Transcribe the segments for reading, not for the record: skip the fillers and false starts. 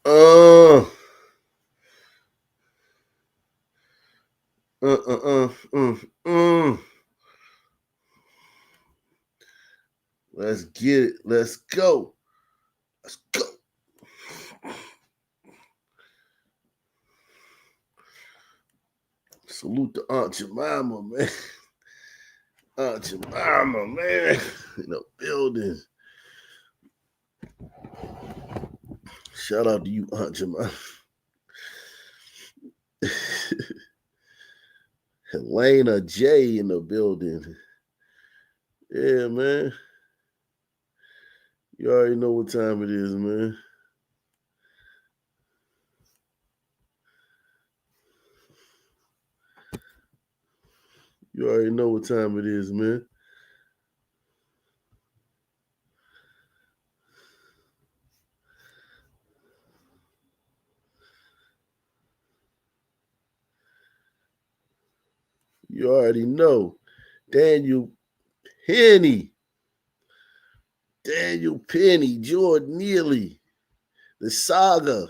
Uh, uh, uh, uh, mm, mm. Let's get it. Let's go. Let's go. Salute to Aunt Jemima, man. Aunt Jemima, man. In the building. Shout out to you, Aunt Jemima. Helena J in the building. Yeah, man. You already know what time it is, man. You already know what time it is, man. You already know. Daniel Penny. Daniel Penny, Jordan Neely, the saga,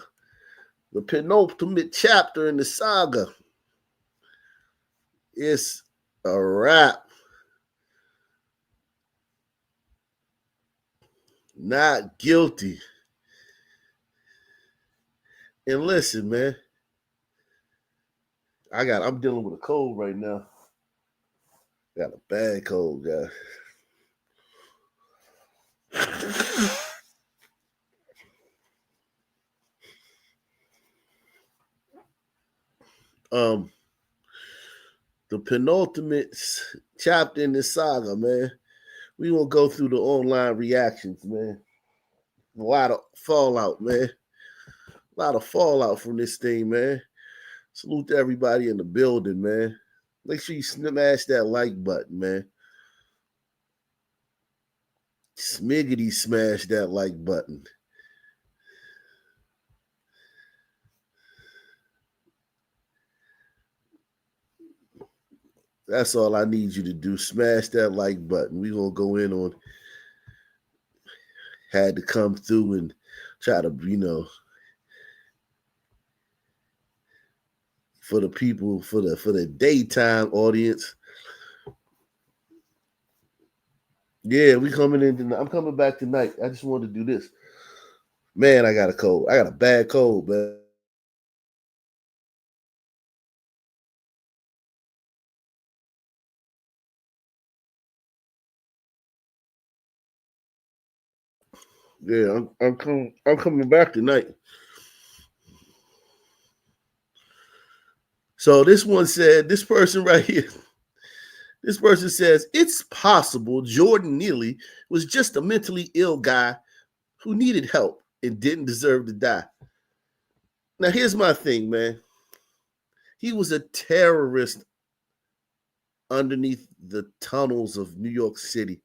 the penultimate chapter in the saga. It's a wrap. Not guilty. And listen, man, I'm dealing with a cold right now. Got a bad cold, guys. um, the penultimate chapter in this saga, man. We gonna go through the online reactions, man. A lot of fallout, man. A lot of fallout from this thing, man. Salute to everybody in the building, man. Make sure you smash that like button, man. Smiggity smash that like button. That's all I need you to do. Smash that like button. We gonna go in on had to come through and try to, for the people, for the daytime audience. Yeah, we coming in tonight. I'm coming back tonight. I just wanted to do this. Man, I got a cold. I got a bad cold, man. Yeah, I'm coming back tonight. So this one said, this person right here, this person says, it's possible Jordan Neely was just a mentally ill guy who needed help and didn't deserve to die. Now, here's my thing, man. He was a terrorist underneath the tunnels of New York City.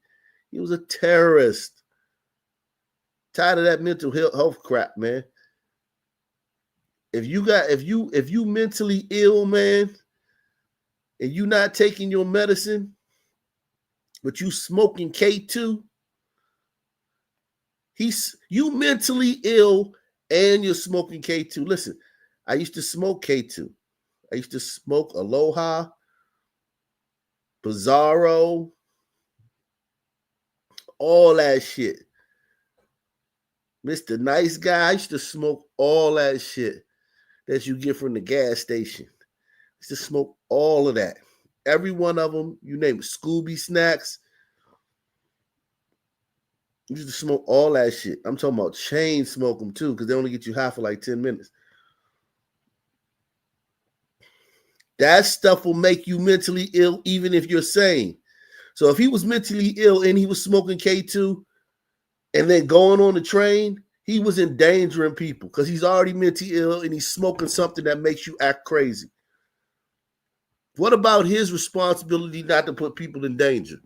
He was a terrorist. Tired of that mental health crap, man. If you mentally ill, man, and you not taking your medicine, but you smoking K2, you mentally ill and you're smoking K2. Listen, I used to smoke K2. I used to smoke Aloha, Bizarro, all that shit. Mr. Nice Guy, I used to smoke all that shit that you get from the gas station. I used to smoke all of that. Every one of them, you name it, Scooby Snacks. You used to smoke all that shit. I'm talking about chain smoke them too, because they only get you high for like 10 minutes. That stuff will make you mentally ill, even if you're sane. So if he was mentally ill and he was smoking K2 and then going on the train, he was endangering people because he's already mentally ill and he's smoking something that makes you act crazy. What about his responsibility not to put people in danger?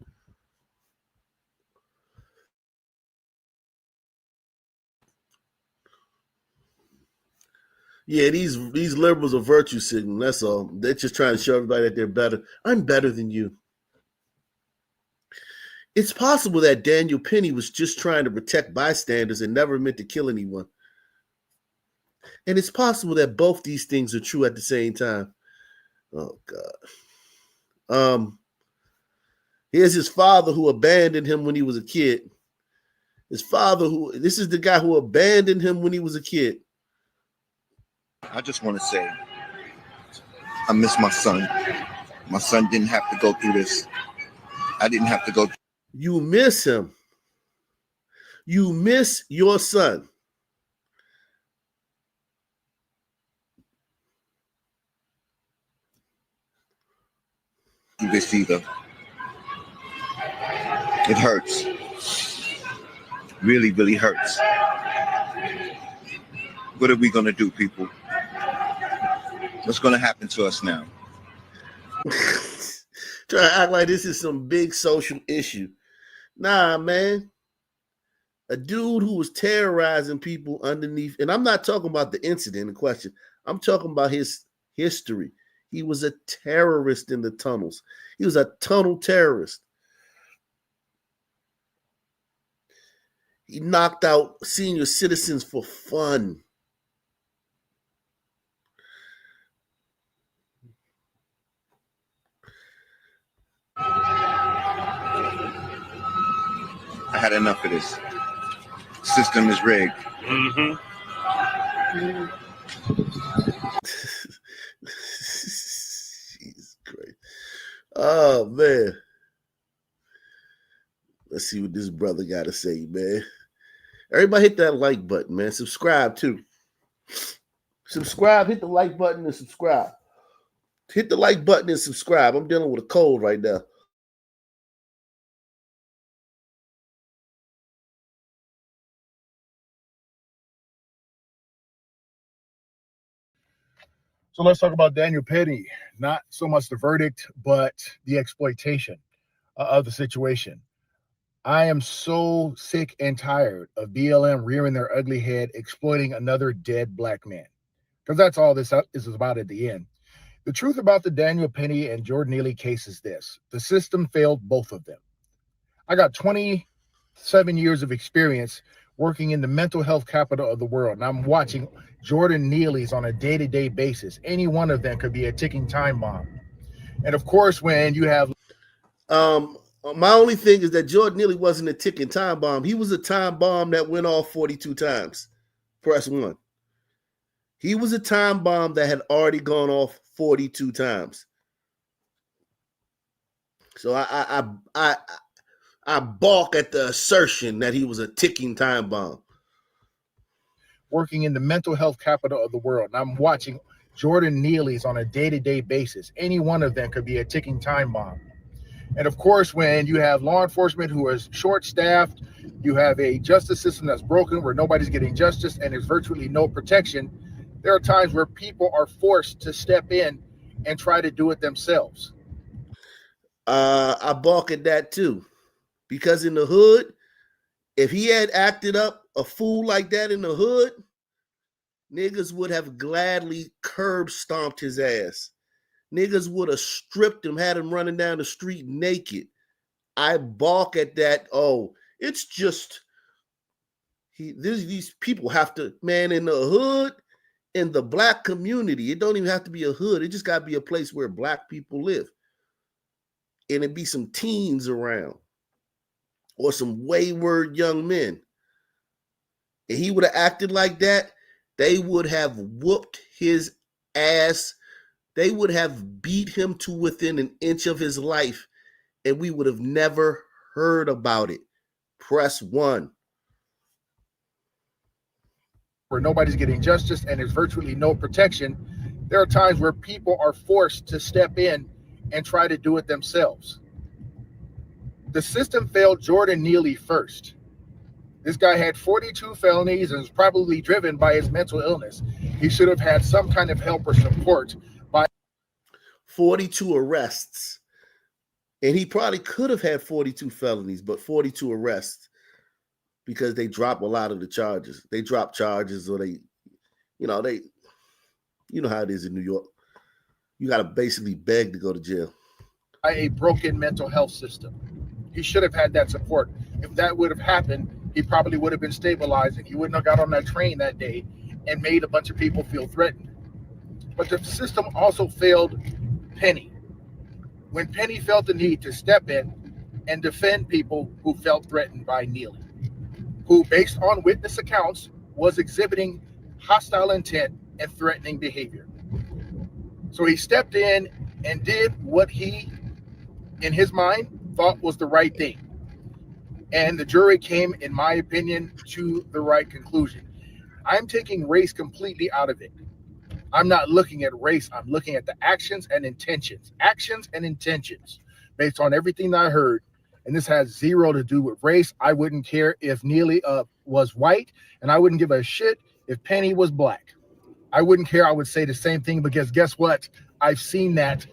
Yeah, these liberals are virtue signaling. That's all. They're just trying to show everybody that they're better. I'm better than you. It's possible that Daniel Penny was just trying to protect bystanders and never meant to kill anyone. And it's possible that both these things are true at the same time. Oh God. Here's his father who abandoned him when he was a kid. This is the guy who abandoned him when he was a kid. I just want to say, I miss my son. My son didn't have to go through this. I didn't have to go. You miss him. You miss your son. This either. It hurts. Really, really hurts. What are we going to do, people? What's going to happen to us now? Try to act like this is some big social issue. Nah, man. A dude who was terrorizing people underneath, and I'm not talking about the incident in question. I'm talking about his history. He was a terrorist in the tunnels. He was a tunnel terrorist. He knocked out senior citizens for fun. I had enough of this. System is rigged. Mm-hmm. Jesus Christ. Oh, man. Let's see what this brother got to say, man. Everybody hit that like button, man. Subscribe, too. Subscribe. Hit the like button and subscribe. Hit the like button and subscribe. I'm dealing with a cold right now. So let's talk about Daniel Penny. Not so much the verdict, but the exploitation of the situation. I am so sick and tired of BLM rearing their ugly head, exploiting another dead black man. Because that's all this is about at the end. The truth about the Daniel Penny and Jordan Neely case is this. The system failed both of them. I got 27 years of experience working in the mental health capital of the world, and I'm watching Jordan Neely's on a day-to-day basis. Any one of them could be a ticking time bomb. And of course, when you have... My only thing is that Jordan Neely wasn't a ticking time bomb. He was a time bomb that went off 42 times. Press 1. He was a time bomb that had already gone off 42 times. So I balk at the assertion that he was a ticking time bomb. Working in the mental health capital of the world, and I'm watching Jordan Neely's on a day-to-day basis. Any one of them could be a ticking time bomb. And of course, when you have law enforcement who is short-staffed, you have a justice system that's broken where nobody's getting justice and there's virtually no protection, there are times where people are forced to step in and try to do it themselves. I balk at that too. Because in the hood, if he had acted up a fool like that in the hood, niggas would have gladly curb stomped his ass. Niggas would have stripped him, had him running down the street naked. I balk at that. Oh, it's just these people have to, man, in the hood, in the black community, it don't even have to be a hood. It just got to be a place where black people live. And it be some teens around or some wayward young men. And he would have acted like that, they would have whooped his ass. They would have beat him to within an inch of his life, and we would have never heard about it. Press 1. Where nobody's getting justice and there's virtually no protection, there are times where people are forced to step in and try to do it themselves. The system failed Jordan Neely first. This guy had 42 felonies and was probably driven by his mental illness. He should have had some kind of help or support. 42 arrests. And he probably could have had 42 felonies, but 42 arrests because they drop a lot of the charges. They drop charges or they you know how it is in New York. You got to basically beg to go to jail. A broken mental health system. He should have had that support. If that would have happened, he probably would have been stabilized and he wouldn't have got on that train that day and made a bunch of people feel threatened. But the system also failed Penny when Penny felt the need to step in and defend people who felt threatened by Neely, who, based on witness accounts, was exhibiting hostile intent and threatening behavior. So he stepped in and did what he, in his mind, thought was the right thing. And the jury came, in my opinion, to the right conclusion. I'm taking race completely out of it. I'm not looking at race. I'm looking at the actions and intentions. Actions and intentions based on everything that I heard. And this has zero to do with race. I wouldn't care if Neely was white, and I wouldn't give a shit if Penny was black. I wouldn't care. I would say the same thing, because guess what? I've seen that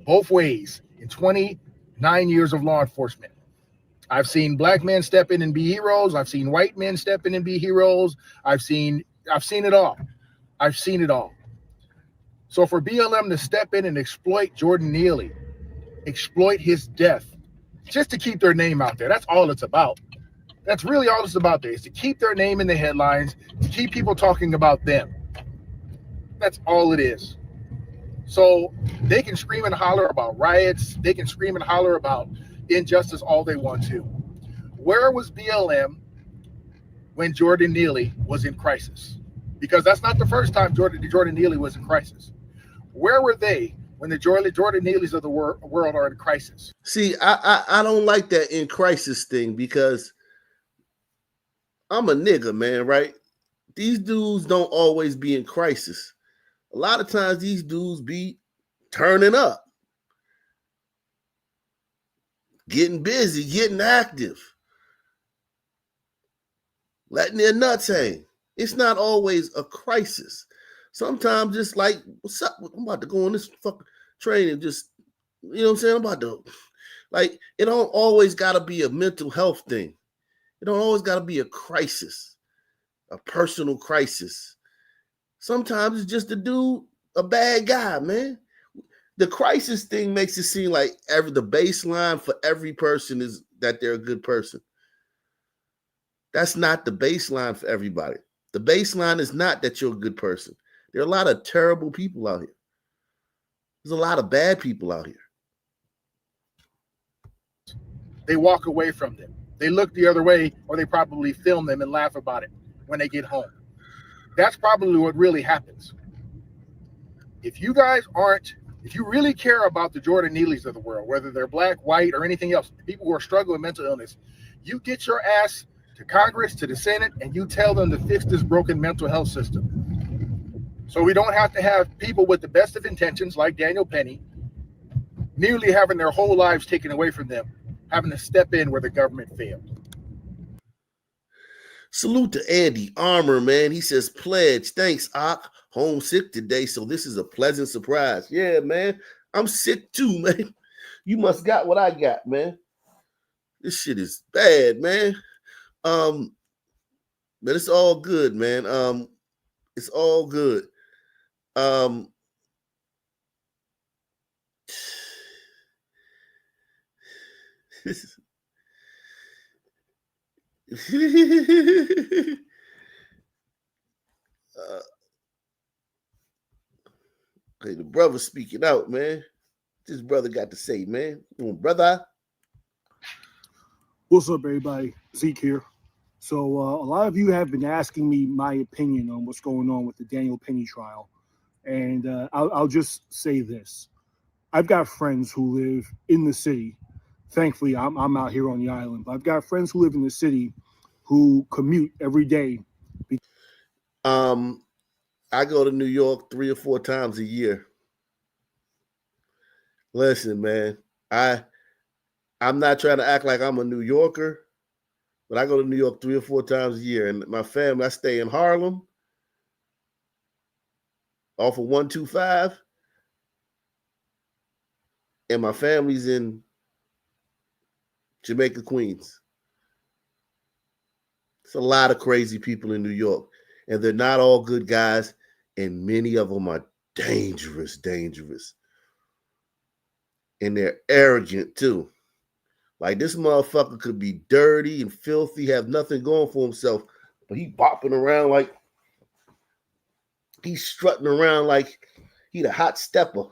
both ways in 29 years of law enforcement. I've seen black men step in and be heroes. I've seen white men step in and be heroes. I've seen it all. I've seen it all. So for BLM to step in and exploit Jordan Neely, exploit his death, just to keep their name out there, that's all it's about. That's really all it's about there, is to keep their name in the headlines, to keep people talking about them. That's all it is. So they can scream and holler about riots. They can scream and holler about injustice all they want to. Where was BLM when Jordan Neely was in crisis? Because that's not the first time Jordan Neely was in crisis. Where were they when the Jordan Neelys of the world are in crisis? See, I don't like that in crisis thing, because I'm a nigga, man, right? These dudes don't always be in crisis. A lot of times these dudes be turning up, getting busy, getting active, letting their nuts hang. It's not always a crisis. Sometimes just like, what's up? I'm about to go on this fucking train and just, you know what I'm saying? I'm about to, like, it don't always got to be a mental health thing. It don't always got to be a crisis, a personal crisis. Sometimes it's just a dude, a bad guy, man. The crisis thing makes it seem like the baseline for every person is that they're a good person. That's not the baseline for everybody. The baseline is not that you're a good person. There are a lot of terrible people out here. There's a lot of bad people out here. They walk away from them. They look the other way, or they probably film them and laugh about it when they get home. That's probably what really happens. If you really care about the Jordan Neelys of the world, whether they're black, white, or anything else, people who are struggling with mental illness, you get your ass to Congress, to the Senate, and you tell them to fix this broken mental health system. So we don't have to have people with the best of intentions, like Daniel Penny, nearly having their whole lives taken away from them, having to step in where the government failed. Salute to Andy Armour, man. He says, pledge. Thanks, Ak. Homesick today, so this is a pleasant surprise. Yeah, man. I'm sick too, man. You must got what I got, man. This shit is bad, man. But it's all good, man. It's all good. Hey, the brother speaking out, man. This brother got to say, man. Brother. What's up, everybody? Zeke here. So a lot of you have been asking me my opinion on what's going on with the Daniel Penny trial. And I'll just say this. I've got friends who live in the city. Thankfully, I'm out here on the island. But I've got friends who live in the city who commute every day. I go to New York 3 or 4 times a year. Listen, man, I'm not trying to act like I'm a New Yorker, but I go to New York 3 or 4 times a year. And my family, I stay in Harlem off of 125. And my family's in Jamaica, Queens. It's a lot of crazy people in New York. And they're not all good guys. And many of them are dangerous. And they're arrogant too. Like, this motherfucker could be dirty and filthy, have nothing going for himself, but he bopping around like He's strutting around like he the hot stepper.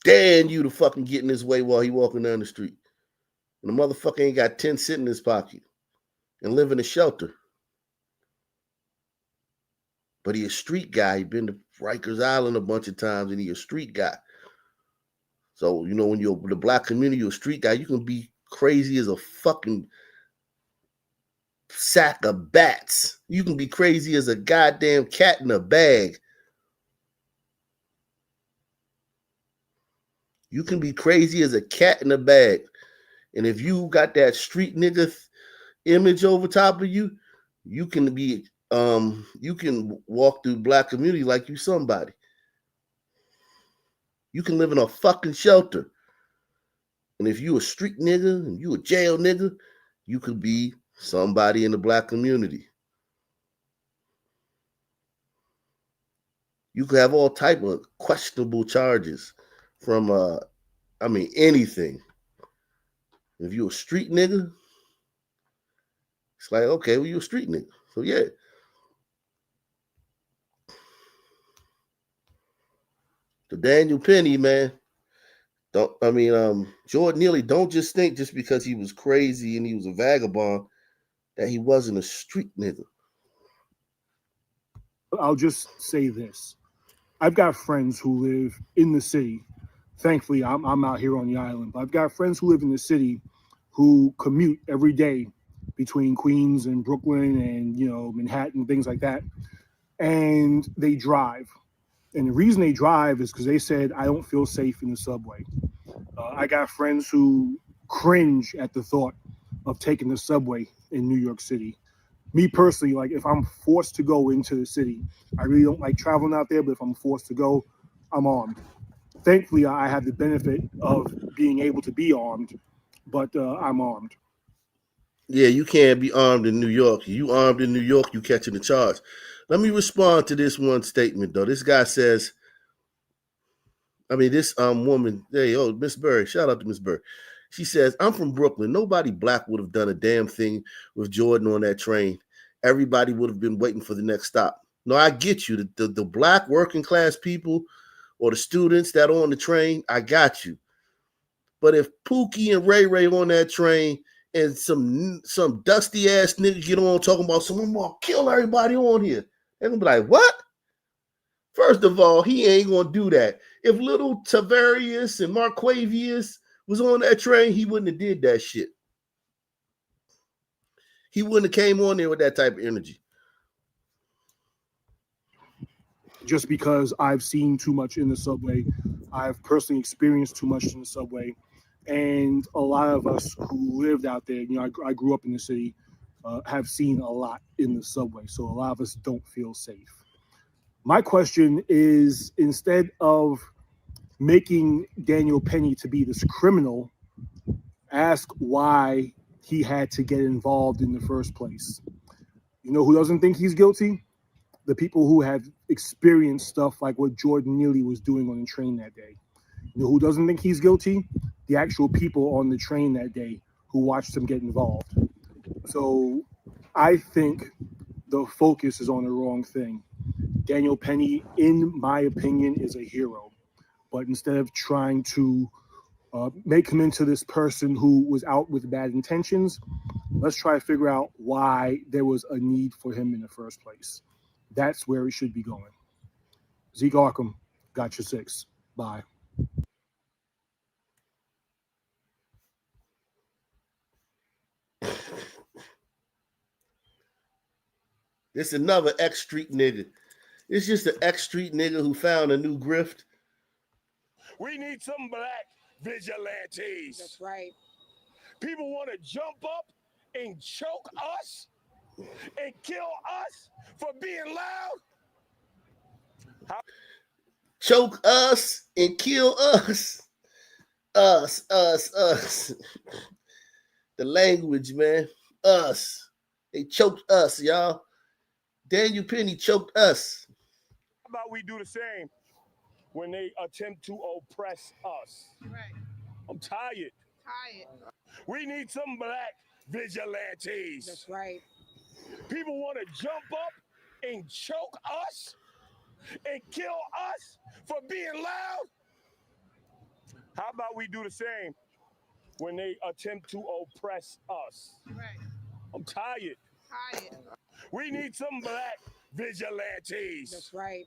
Daring you to fucking get in his way while he walking down the street. And the motherfucker ain't got 10 cents in his pocket and live in a shelter. But he a street guy. He been to Rikers Island a bunch of times, and he a street guy. So, when you're the black community, you're a street guy, you can be crazy as a fucking sack of bats. You can be crazy as a goddamn cat in a bag. You can be crazy as a cat in a bag. And if you got that street nigga image over top of you, you can be you can walk through black community like you somebody. You can live in a fucking shelter. And if you a street nigga and you a jail nigga, you could be somebody in the black community. You could have all type of questionable charges from anything. If you a street nigga, it's like, okay, well, you a street nigga. So yeah. The Daniel Penny, man. Jordan Neely, don't just think just because he was crazy and he was a vagabond that he wasn't a street nigga. I'll just say this. I've got friends who live in the city. Thankfully, I'm out here on the island, but I've got friends who live in the city who commute every day between Queens and Brooklyn and, Manhattan, things like that. And they drive. And the reason they drive is because they said, I don't feel safe in the subway. I got friends who cringe at the thought of taking the subway in New York City. Me personally, like if I'm forced to go into the city, I really don't like traveling out there, but if I'm forced to go, I'm armed. Thankfully, I have the benefit of being able to be armed, but I'm armed. Yeah, you can't be armed in New York. You armed in New York, you catching the charge. Let me respond to this one statement, though. This guy says, this woman, Miss Berry, shout out to Miss Berry. She says, I'm from Brooklyn. Nobody black would have done a damn thing with Jordan on that train. Everybody would have been waiting for the next stop. No, I get you. The black working class people or the students that are on the train, I got you. But if Pookie and Ray Ray on that train and some dusty ass nigga get on talking about someone gonna kill everybody on here, they're gonna be like, what? First of all, he ain't gonna do that. If little Tavarius and Marquavius was on that train, he wouldn't have did that shit. He wouldn't have came on there with that type of energy. Just because I've seen too much in the subway, I've personally experienced too much in the subway, and a lot of us who lived out there, I grew up in the city, have seen a lot in the subway, so a lot of us don't feel safe. My question is, instead of making Daniel Penny to be this criminal, ask why he had to get involved in the first place. You know who doesn't think he's guilty? The people who have experienced stuff like what Jordan Neely was doing on the train that day. You know who doesn't think he's guilty? The actual people on the train that day who watched him get involved. So I think the focus is on the wrong thing. Daniel Penny, in my opinion, is a hero. But instead of trying to make him into this person who was out with bad intentions, let's try to figure out why there was a need for him in the first place. That's where it should be going. Zeke Arkham, got your 6. Bye. This another X Street nigga. It's just an X Street nigga who found a new grift. We need some black vigilantes. That's right. People want to jump up and choke us and kill us for being loud. Choke us and kill us. Us. The language, man. Us. They choked us, y'all. Daniel Penny choked us. How about we do the same when they attempt to oppress us? Right. I'm tired. We need some black vigilantes. That's right. People want to jump up and choke us and kill us for being loud. How about we do the same when they attempt to oppress us? Right. I'm tired. We need some black vigilantes. That's right.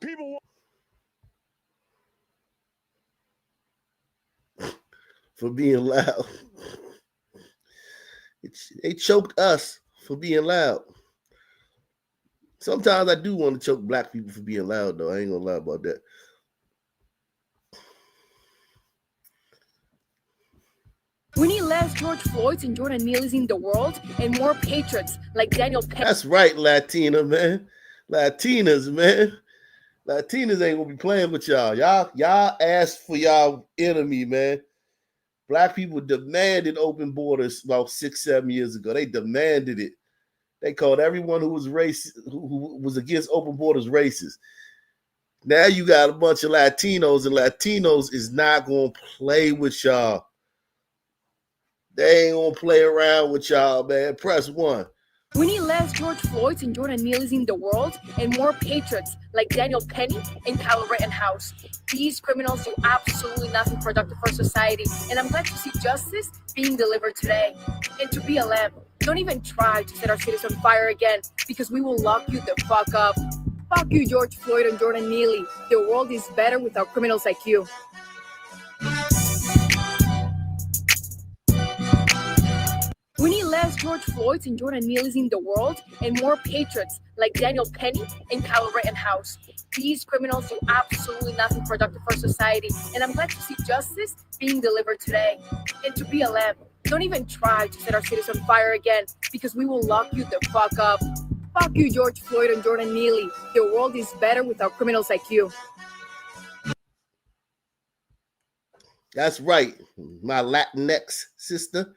People want for being loud. They choked us for being loud. Sometimes I do want to choke black people for being loud, though. I ain't gonna lie about that. We need less George Floyds and Jordan Neely's in the world and more patriots like Daniel Penny. That's right, Latina, man. Latinas, man. Latinas ain't gonna be playing with y'all. Y'all asked for y'all enemy, man. Black people demanded open borders about 6-7 years ago. They demanded it. They called everyone who was who was against open borders racist. Now you got a bunch of Latinos, and Latinos is not gonna play with y'all. They ain't gonna play around with y'all, man. Press 1. We need less George Floyds and Jordan Neely's in the world and more patriots like Daniel Penny and Kyle Rittenhouse. These criminals do absolutely nothing productive for society, and I'm glad to see justice being delivered today. And to BLM, don't even try to set our cities on fire again, because we will lock you the fuck up. Fuck you, George Floyd and Jordan Neely. The world is better without criminals like you. We need less George Floyds and Jordan Neely's in the world and more patriots like Daniel Penny and Kyle Rittenhouse. These criminals do absolutely nothing productive for society, and I'm glad to see justice being delivered today. And to BLM, don't even try to set our cities on fire again, because we will lock you the fuck up. Fuck you, George Floyd and Jordan Neely. The world is better without criminals like you. That's right, my Latinx sister.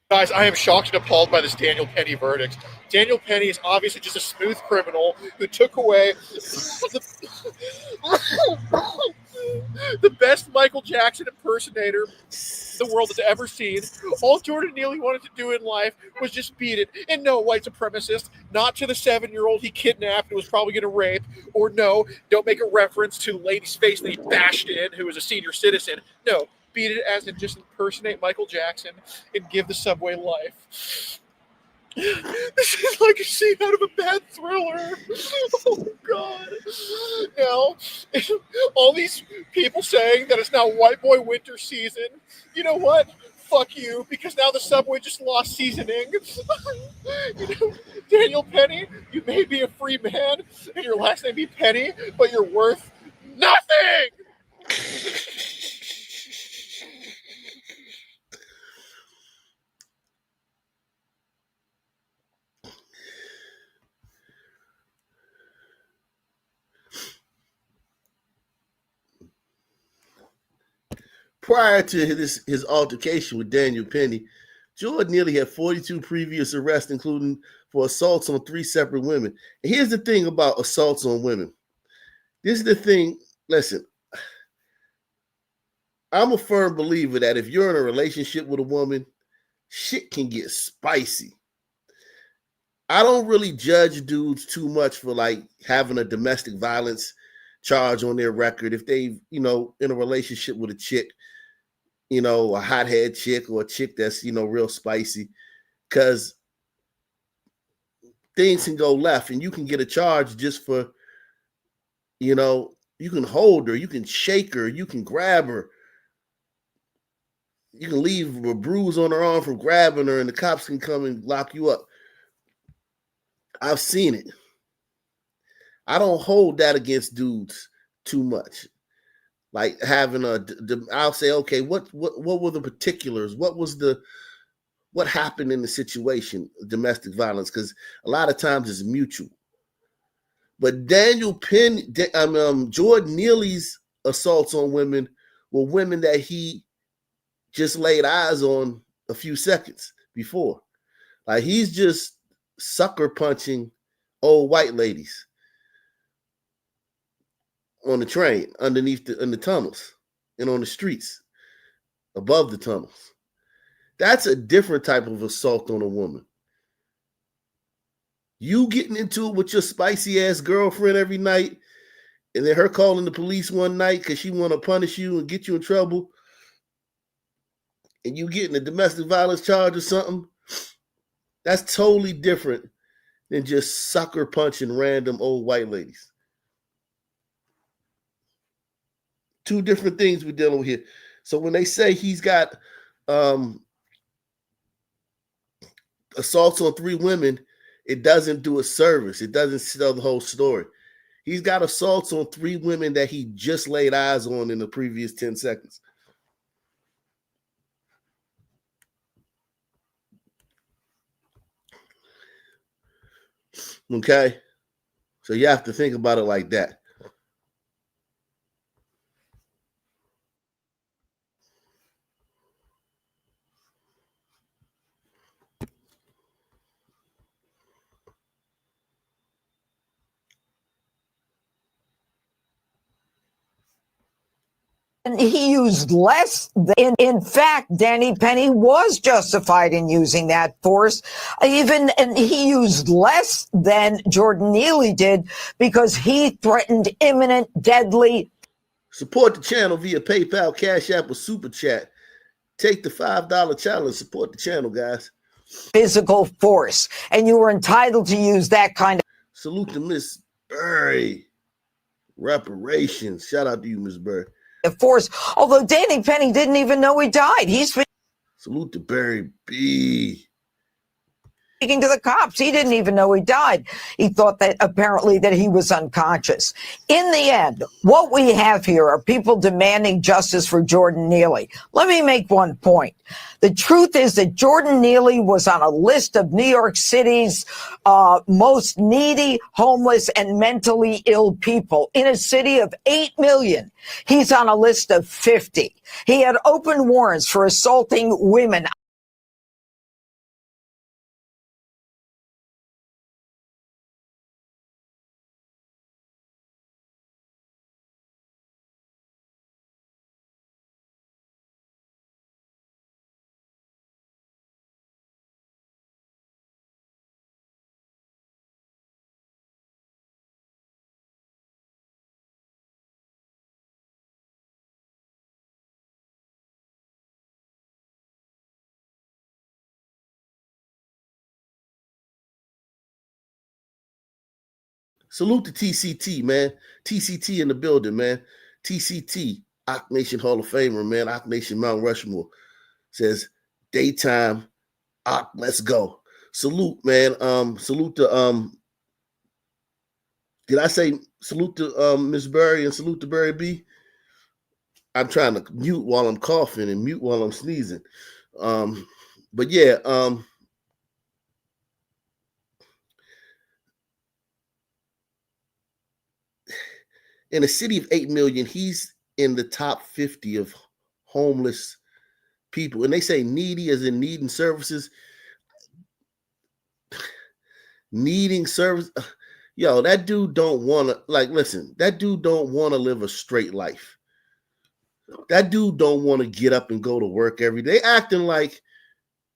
Guys, I am shocked and appalled by this Daniel Penny verdict. Daniel Penny is obviously just a smooth criminal who took away the best Michael Jackson impersonator the world has ever seen. All Jordan Neely wanted to do in life was just beat it. And no, white supremacist, not to the 7-year-old he kidnapped and was probably going to rape. Or no, don't make a reference to Lady's face that he bashed in, who was a senior citizen. No, beat it as in just impersonate Michael Jackson and give the subway life. This is like a scene out of a bad thriller. Oh, God. Now, all these people saying that it's now white boy winter season, you know what? Fuck you, because now the subway just lost seasoning. You know, Daniel Penny, you may be a free man and your last name be Penny, but you're worth nothing. Prior to his altercation with Daniel Penny, Jordan Neely had 42 previous arrests, including for assaults on 3 separate women. And here's the thing about assaults on women. This is the thing. Listen, I'm a firm believer that if you're in a relationship with a woman, shit can get spicy. I don't really judge dudes too much for like having a domestic violence charge on their record if they, in a relationship with a chick, a hothead chick or a chick that's, real spicy, because things can go left and you can get a charge just for, you can hold her, you can shake her, you can grab her, you can leave a bruise on her arm from grabbing her and the cops can come and lock you up. I've seen it. I don't hold that against dudes too much. Like having I'll say, okay, what were the particulars? What happened in the situation, domestic violence? Because a lot of times it's mutual. But Jordan Neely's assaults on women were women that he just laid eyes on a few seconds before. Like he's just sucker punching old white ladies. on the train, underneath in the tunnels, and on the streets, above the tunnels. That's a different type of assault on a woman. You getting into it with your spicy ass girlfriend every night, and then her calling the police one night because she want to punish you and get you in trouble, and you getting a domestic violence charge or something, that's totally different than just sucker punching random old white ladies. Two different things we're dealing with here. So when they say he's got assaults on 3 women, it doesn't do a service. It doesn't tell the whole story. He's got assaults on 3 women that he just laid eyes on in the previous 10 seconds. Okay? So you have to think about it like that. And he used less. In fact, Danny Penny was justified in using that force. And he used less than Jordan Neely did because he threatened imminent, deadly. Support the channel via PayPal, Cash App, or Super Chat. Take the $5 challenge. Support the channel, guys. Physical force. And you were entitled to use that kind of. Salute to Miss Berry. Reparations. Shout out to you, Miss Berry. Force, although Danny Penny didn't even know he died. He's been Salute to Barry B. speaking to the cops. He didn't even know he died. He thought that apparently that he was unconscious. In the end, what we have here are people demanding justice for Jordan Neely. Let me make one point. The truth is that Jordan Neely was on a list of New York City's most needy, homeless, and mentally ill people in a city of 8 million. He's on a list of 50. He had open warrants for assaulting women. Salute to TCT, man. TCT in the building, man. TCT, Ock Nation Hall of Famer, man. Ock Nation Mount Rushmore says, daytime, Ock, let's go. Salute, man. Salute to did I say salute to Miss Berry and salute to Barry B? I'm trying to mute while I'm coughing and mute while I'm sneezing. But yeah, in a city of 8 million, he's in the top 50 of homeless people. And they say needy as in needing services. Needing service. Yo, that dude don't want to, like, listen, that dude don't want to live a straight life. That dude don't want to get up and go to work every day. Acting like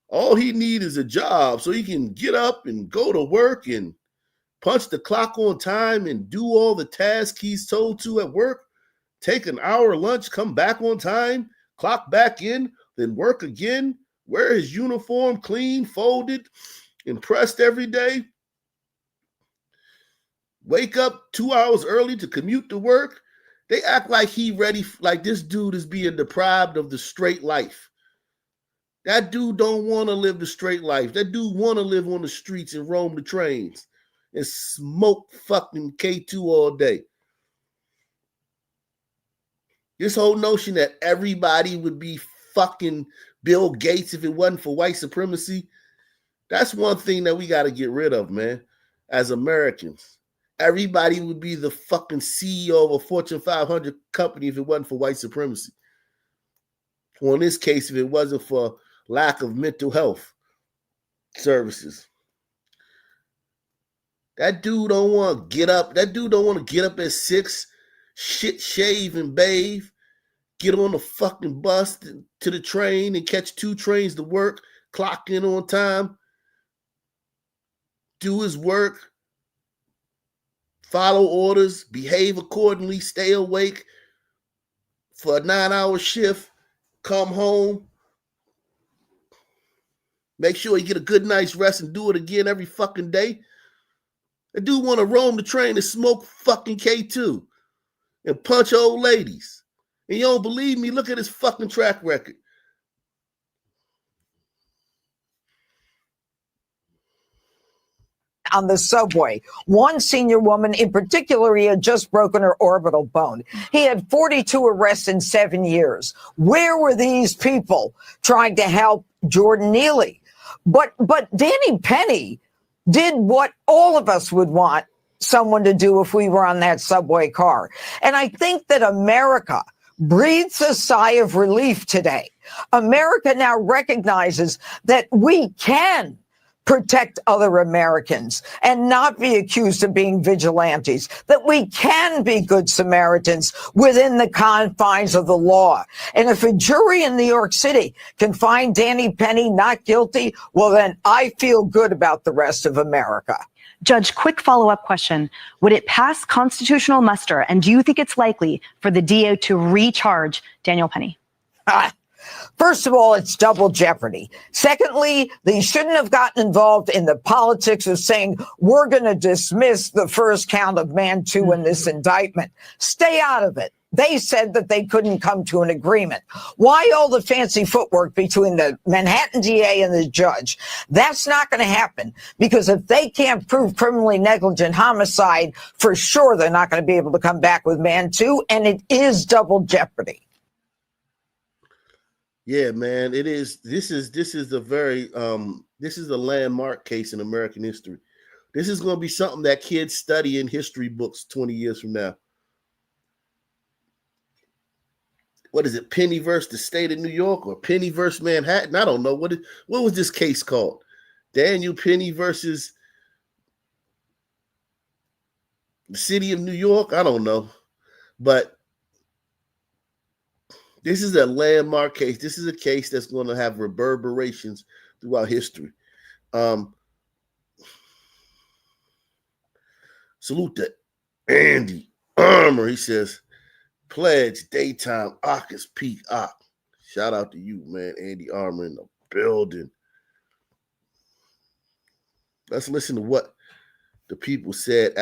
all he needs is a job so he can get up and go to work and punch the clock on time and do all the tasks he's told to at work, take an hour lunch, come back on time, clock back in, then work again, wear his uniform clean, folded, and pressed every day, wake up 2 hours early to commute to work. They act like he ready, like this dude is being deprived of the straight life. That dude don't want to live the straight life. That dude want to live on the streets and roam the trains and smoke fucking K2 all day. This whole notion that everybody would be fucking Bill Gates if it wasn't for white supremacy, that's one thing that we got to get rid of, man, as Americans. Everybody would be the fucking CEO of a Fortune 500 company if it wasn't for white supremacy. Or in this case, if it wasn't for lack of mental health services. That dude don't want to get up. That dude don't want to get up at 6, shit, shave, and bathe, get on the fucking bus to the train and catch 2 trains to work, clock in on time, do his work, follow orders, behave accordingly, stay awake for a 9-hour shift, come home, make sure you get a good night's rest and do it again every fucking day. The dude want to roam the train and smoke fucking K2 and punch old ladies. And you don't believe me? Look at his fucking track record. On the subway. One senior woman in particular, he had just broken her orbital bone. He had 42 arrests in 7 years. Where were these people trying to help Jordan Neely? But Danny Penny did what all of us would want someone to do if we were on that subway car. And I think that America breathes a sigh of relief today. America now recognizes that we can protect other Americans and not be accused of being vigilantes, that we can be good Samaritans within the confines of the law. And if a jury in New York City can find Danny Penny not guilty, well, then I feel good about the rest of America. Judge, quick follow-up question. Would it pass constitutional muster, and do you think it's likely for the DO to recharge Daniel Penny? First of all, it's double jeopardy. Secondly, they shouldn't have gotten involved in the politics of saying, we're going to dismiss the first count of Man 2 in this indictment. Stay out of it. They said that they couldn't come to an agreement. Why all the fancy footwork between the Manhattan DA and the judge? That's not going to happen, because if they can't prove criminally negligent homicide, for sure they're not going to be able to come back with Man 2, and it is double jeopardy. Yeah, man, it is. This is a very this is a landmark case in American history. This is going to be something that kids study in history books 20 years from now. What is it, Penny versus the state of New York or Penny versus Manhattan? I don't know. What was this case called? Daniel Penny versus the city of New York? I don't know. But this is a landmark case. This is a case that's going to have reverberations throughout history. Salute to Andy Armour. He says, pledge daytime Ockers Peak Ock. Shout out to you, man. Andy Armour in the building. Let's listen to what the people said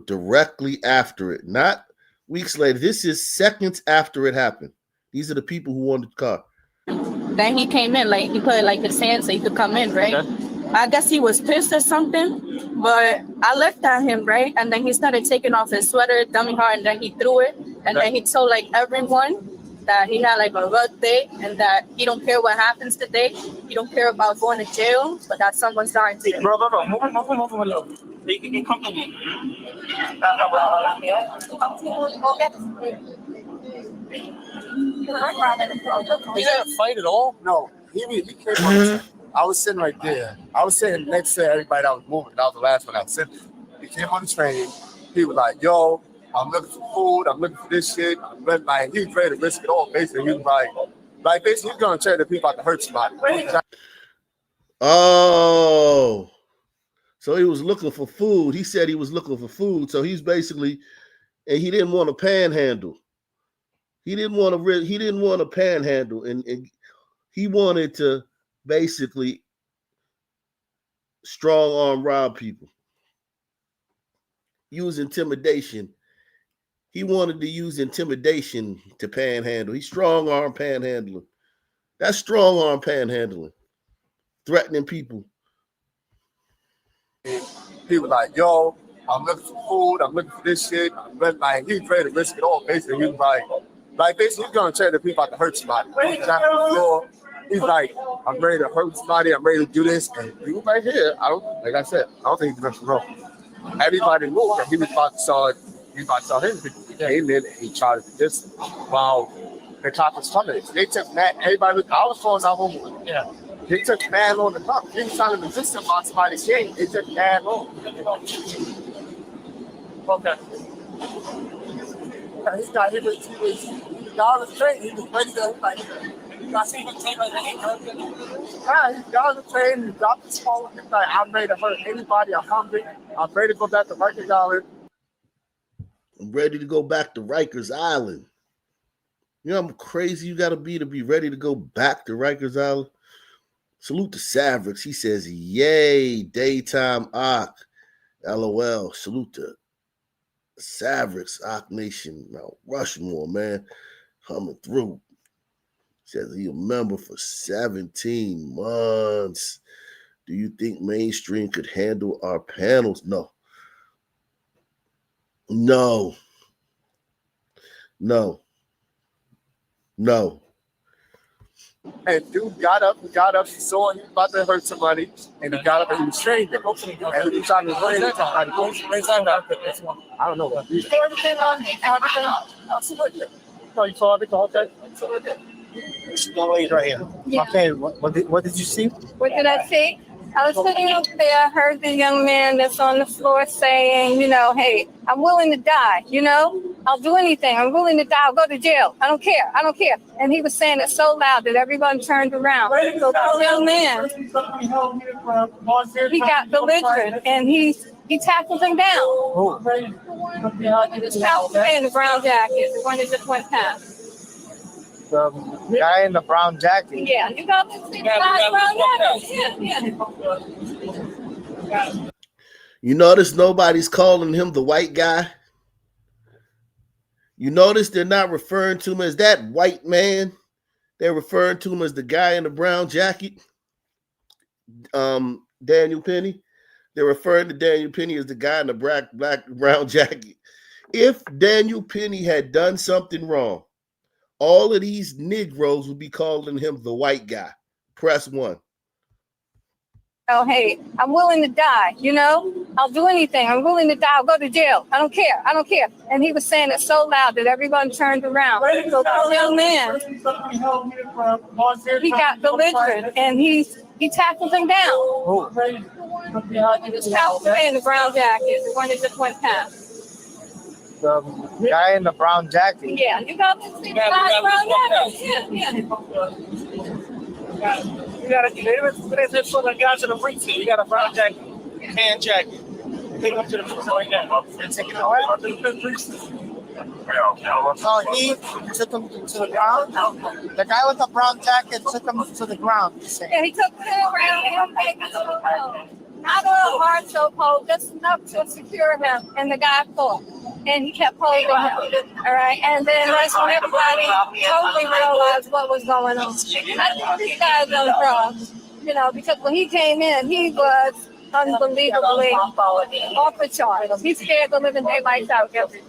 directly after it, not weeks later. This is seconds after it happened. These are the people who wanted the car. Then he came in, like he put like his hand so he could come in, right? Okay. I guess he was pissed or something, but I looked at him, right? And then he started taking off his sweater, dummy heart, and then he threw it. And then he told like everyone that he had like a rough day and that he don't care what happens today. He don't care about going to jail, but that someone's dying today. Bro, move him. He can come to me. Is that a fight at all? No. He came on the train. I was sitting right there. I was sitting next to everybody that was moving. That was the last one I was sitting. He came on the train. He was like, yo, I'm looking for food. I'm looking for this shit. Like, he was ready to risk it all, basically. He was like basically, he's going to tell the people about to hurt somebody. Oh. So he was looking for food. He said he was looking for food. So he's basically, and he didn't want to panhandle. He didn't want to panhandle, and he wanted to basically strong arm rob people. Use intimidation. He wanted to use intimidation to panhandle. He's strong arm panhandling. That's strong arm panhandling. Threatening people. He was like, yo, I'm looking for food. I'm looking for this shit. Like, he was ready to risk it all, basically. He was like basically, he's going to tell the people about to hurt somebody. He's like, I'm ready to hurt somebody. I'm ready to do this. And he was right here. Like I said, I don't think he's nothing wrong. Everybody moved, and he was about to saw him. He came in and he tried to do this while the cop was coming. They took Matt. Everybody, I was falling out home. Yeah. They took mad long to come. He was trying to resist him while somebody came. It took mad long. Okay. he got on the train. He was ready to like. I see him take like he got on the train. He dropped his phone. He's like, I'm ready to hurt anybody. I'm hungry. I'm ready to go back to Rikers Island. I'm ready to go back to Rikers Island. You know how crazy you got to be ready to go back to Rikers Island? Salute to Savrix. He says, yay, daytime Ak. LOL. Salute to Savrix, Ak Nation, Mount Rushmore, man. Coming through. Says he's a member for 17 months. Do you think mainstream could handle our panels? No. No. No. No. And dude got up, he saw he was about to hurt somebody, and he got up and he was trained. And he was trying to blame somebody. I don't know. You saw everything on everything? No, you saw everything, okay? This lady right here. Yeah. Okay, what did you see? What did I see? I was sitting up there, I heard the young man that's on the floor saying, you know, hey, I'm willing to die, you know? I'll do anything. I'm willing to die. I'll go to jail. I don't care. I don't care. And he was saying it so loud that everyone turned around. So this young man, he got belligerent and he tackled him down. Oh. This guy was wearing the brown jacket, the one that just went past. The guy in the brown jacket. Yeah, you got the brown jacket. Yeah. You notice nobody's calling him the white guy? You notice they're not referring to him as that white man. They're referring to him as the guy in the brown jacket. Daniel Penny. They're referring to Daniel Penny as the guy in the brown jacket. If Daniel Penny had done something wrong, all of these Negroes would be calling him the white guy. Press 1. Oh, hey, I'm willing to die, you know? I'll do anything. I'm willing to die. I'll go to jail. I don't care. I don't care. And he was saying it so loud that everyone turned around. So this young man, he got belligerent and he tackled him down. Oh. This guy was wearing the brown jacket, the one that just went past. The guy in the brown jacket. Yeah, you got the brown jacket. Yeah. You got the guys in the briefs here. You got a brown jacket, hand jacket. Take him to the briefs right now. And take it away to the briefs. So he took him to the ground. The guy with the brown jacket took him to the ground. Yeah, he took him around and not a hard chokehold, just enough to secure him. And the guy fought. And he kept holding him. All right. And then that's when everybody totally realized what was going on. I think these guys on drugs, you know, because when he came in, he was unbelievably off the charts. He scared the living daylights out of him.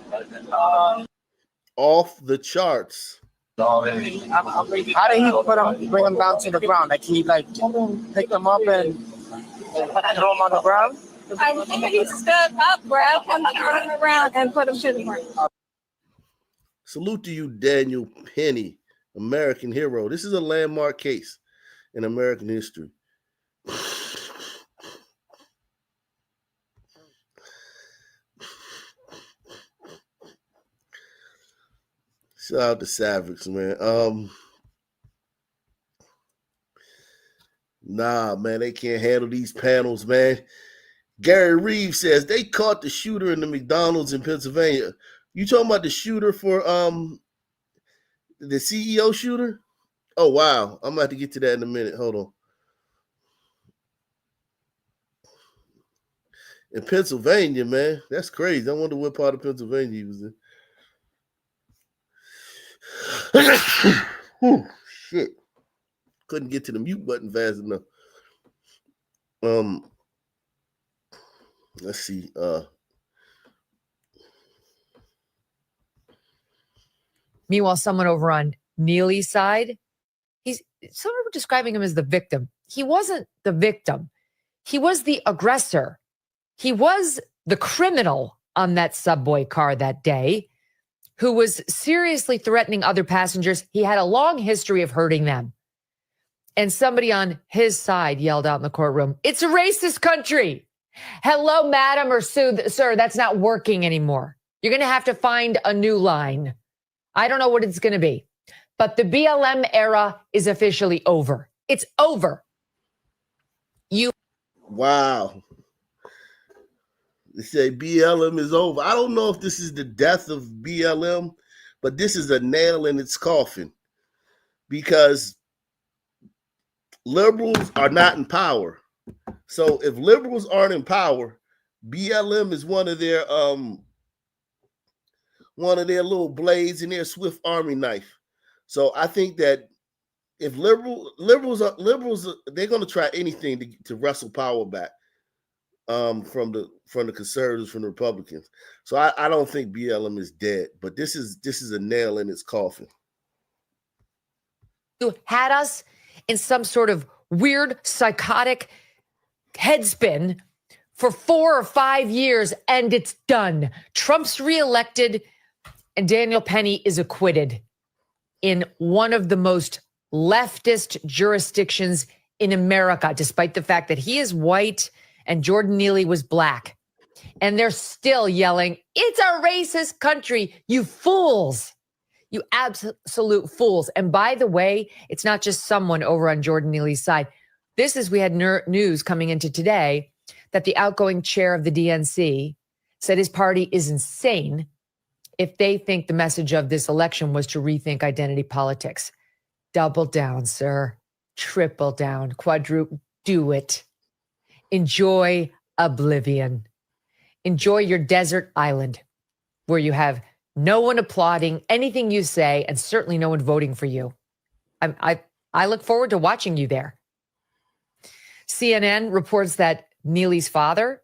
Off the charts. How did he bring him down to the ground? Like he picked him up and throw him on the ground? I think he stood up, grabbed him, turned him around, and put him to the ground. Salute to you, Daniel Penny, American hero. This is a landmark case in American history. Shout out to Savrix, man. Nah, man, they can't handle these panels, man. Gary Reeves says they caught the shooter in the McDonald's in Pennsylvania. You talking about the shooter for the CEO shooter? Oh, wow. I'm about to get to that in a minute. Hold on. In Pennsylvania, man. That's crazy. I wonder what part of Pennsylvania he was in. Whew, shit. Couldn't get to the mute button fast enough. Let's see. Meanwhile, someone over on Neely's side, some are describing him as the victim. He wasn't the victim. He was the aggressor. He was the criminal on that subway car that day who was seriously threatening other passengers. He had a long history of hurting them. And somebody on his side yelled out in the courtroom, "It's a racist country. Hello, madam or sir, that's not working anymore." You're going to have to find a new line. I don't know what it's going to be, but the BLM era is officially over. It's over. Wow. They say BLM is over. I don't know if this is the death of BLM, but this is a nail in its coffin because liberals are not in power. So if liberals aren't in power, BLM is one of their little blades in their Swift Army knife. So I think that if liberals, they're going to try anything to wrestle power back from the conservatives, from the Republicans. So I don't think BLM is dead, but this is a nail in its coffin. You had us in some sort of weird psychotic headspin for 4 or 5 years, and it's done. Trump's reelected, and Daniel Penny is acquitted in one of the most leftist jurisdictions in America, despite the fact that he is white and Jordan Neely was black. And they're still yelling, "It's a racist country, you fools. You absolute fools." And by the way, it's not just someone over on Jordan Neely's side. We had news coming into today that the outgoing chair of the DNC said his party is insane if they think the message of this election was to rethink identity politics. Double down, sir. Triple down. Quadruple. Do it. Enjoy oblivion. Enjoy your desert island where you have no one applauding anything you say and certainly no one voting for you. I look forward to watching you there. CNN reports that Neely's father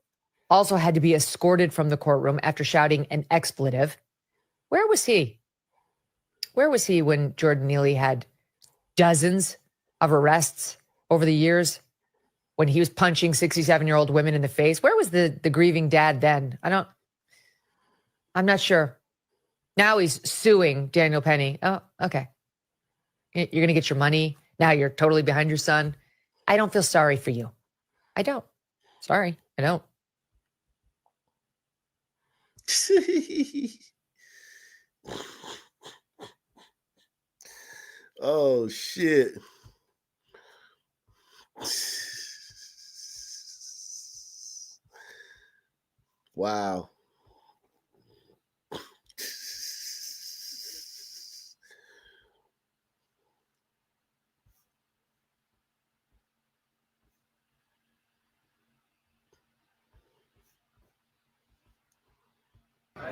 also had to be escorted from the courtroom after shouting an expletive. Where was he? Where was he when Jordan Neely had dozens of arrests over the years, when he was punching 67-year-old women in the face? Where was the grieving dad then? I'm not sure. Now he's suing Daniel Penny. Oh, okay. You're going to get your money. Now you're totally behind your son. I don't feel sorry for you. I don't. Sorry, I don't. Oh, shit. Wow.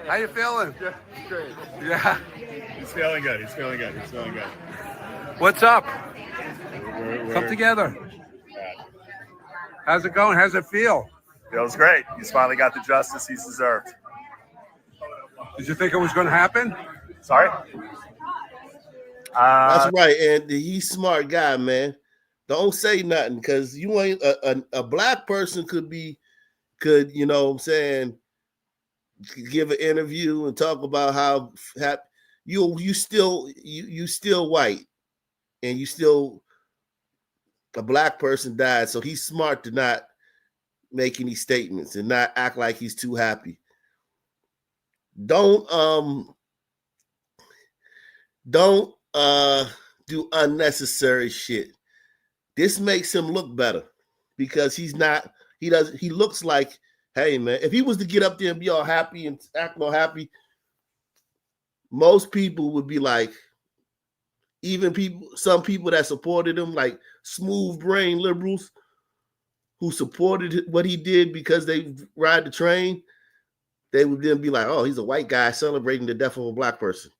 How you feeling? Yeah, great. Yeah. He's feeling good. He's feeling good. What's up? We're Come together. How's it going? How's it feel? Feels great. He's finally got the justice he's deserved. Did you think it was going to happen? Sorry? That's right, and he's a smart guy, man. Don't say nothing, because you ain't a black person could you know what I'm saying, give an interview and talk about how you still white, and you still a black person died. So he's smart to not make any statements and not act like he's too happy. Don't do unnecessary shit. This makes him look better because he looks like, hey man, if he was to get up there and be all happy and act all happy, most people would be like, some people that supported him, like smooth brain liberals who supported what he did because they ride the train, they would then be like, oh, he's a white guy celebrating the death of a black person.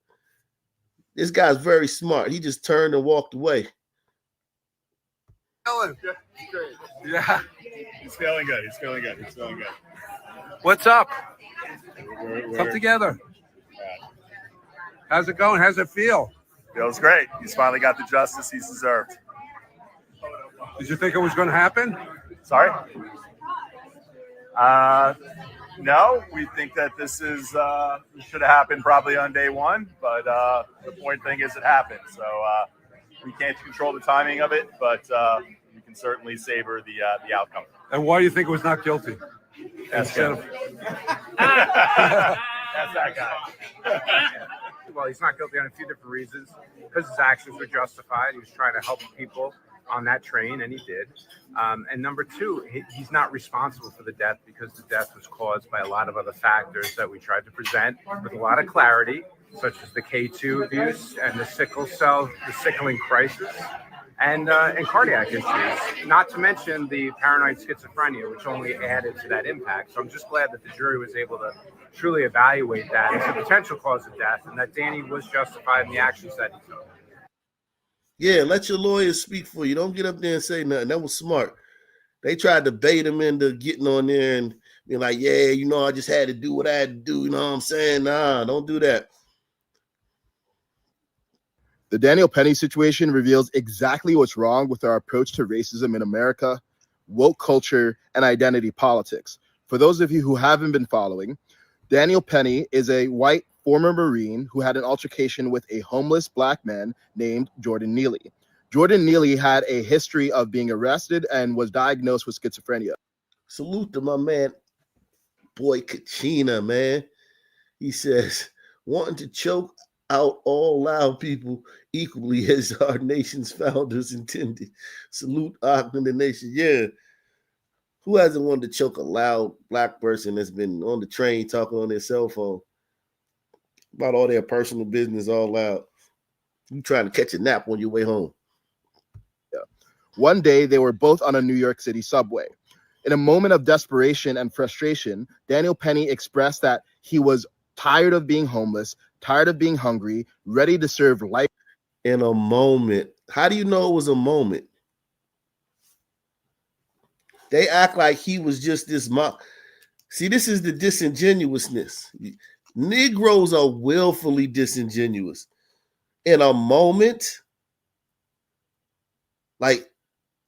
This guy's very smart. He just turned and walked away. Feeling? Yeah, great. Yeah. He's feeling good. What's up? We're Come together. How's it going? How's it feel? Feels great. He's finally got the justice he's deserved. Did you think it was going to happen? Sorry? No, we think that this should have happened probably on day one, but the point thing is it happened. So we can't control the timing of it, but we can certainly savor the outcome. And why do you think it was not guilty? That's good. That's that guy. Well, he's not guilty on a few different reasons. Because his actions were justified. He was trying to help people on that train, and he did. And number two, he's not responsible for the death because the death was caused by a lot of other factors that we tried to present with a lot of clarity, such as the K2 abuse and the sickling crisis, and cardiac issues, not to mention the paranoid schizophrenia, which only added to that impact. So I'm just glad that the jury was able to truly evaluate that as a potential cause of death, and that Danny was justified in the actions that he took. Yeah, let your lawyers speak for you. Don't get up there and say nothing. That was smart. They tried to bait him into getting on there and being like, yeah, you know, I just had to do what I had to do. You know what I'm saying? Nah, don't do that. The Daniel Penny situation reveals exactly what's wrong with our approach to racism in America, woke culture, and identity politics. For those of you who haven't been following, Daniel Penny is a white former Marine who had an altercation with a homeless black man named Jordan Neely. Jordan Neely had a history of being arrested and was diagnosed with schizophrenia. Salute to my man, Boy Kachina, man. He says, wanting to choke out all loud people equally as our nation's founders intended. Salute Auckland, the nation. Yeah. Who hasn't wanted to choke a loud black person that's been on the train talking on their cell phone about all their personal business all loud? You trying to catch a nap on your way home. Yeah. One day, they were both on a New York City subway. In a moment of desperation and frustration, Daniel Penny expressed that he was tired of being homeless, tired of being hungry, ready to serve life. In a moment. How do you know it was a moment? They act like he was just this See, this is the disingenuousness. Negroes are willfully disingenuous. In a moment, like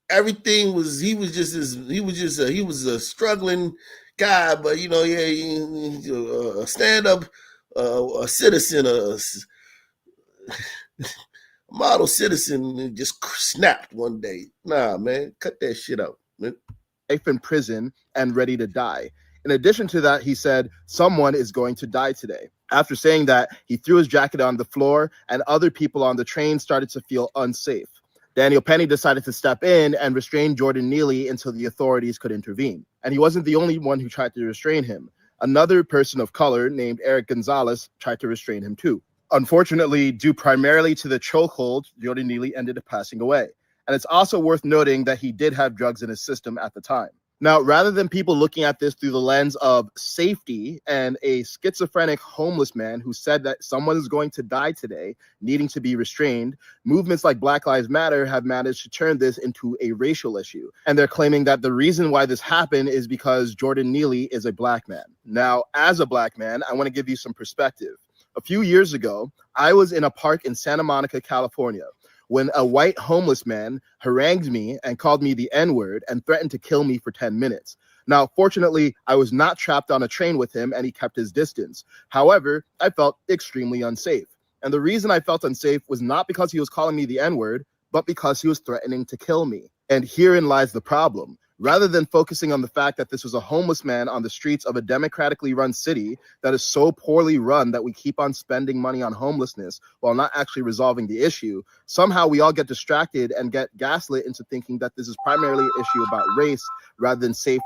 everything was, he was a struggling guy, but you know, yeah, a stand-up, a citizen, a model citizen just snapped one day. Nah, man, cut that shit out, man. Life in prison and ready to die. In addition to that, he said, someone is going to die today. After saying that, he threw his jacket on the floor and other people on the train started to feel unsafe. Daniel Penny decided to step in and restrain Jordan Neely until the authorities could intervene. And he wasn't the only one who tried to restrain him. Another person of color named Eric Gonzalez tried to restrain him too. Unfortunately, due primarily to the chokehold, Jordan Neely ended up passing away. And it's also worth noting that he did have drugs in his system at the time. Now, rather than people looking at this through the lens of safety and a schizophrenic homeless man who said that someone is going to die today, needing to be restrained, movements like Black Lives Matter have managed to turn this into a racial issue. And they're claiming that the reason why this happened is because Jordan Neely is a black man. Now, as a black man, I want to give you some perspective. A few years ago, I was in a park in Santa Monica, California, when a white homeless man harangued me and called me the N-word and threatened to kill me for 10 minutes. Now, fortunately, I was not trapped on a train with him and he kept his distance. However, I felt extremely unsafe. And the reason I felt unsafe was not because he was calling me the N-word, but because he was threatening to kill me. And herein lies the problem. Rather than focusing on the fact that this was a homeless man on the streets of a democratically run city that is so poorly run that we keep on spending money on homelessness while not actually resolving the issue, somehow we all get distracted and get gaslit into thinking that this is primarily an issue about race rather than safety.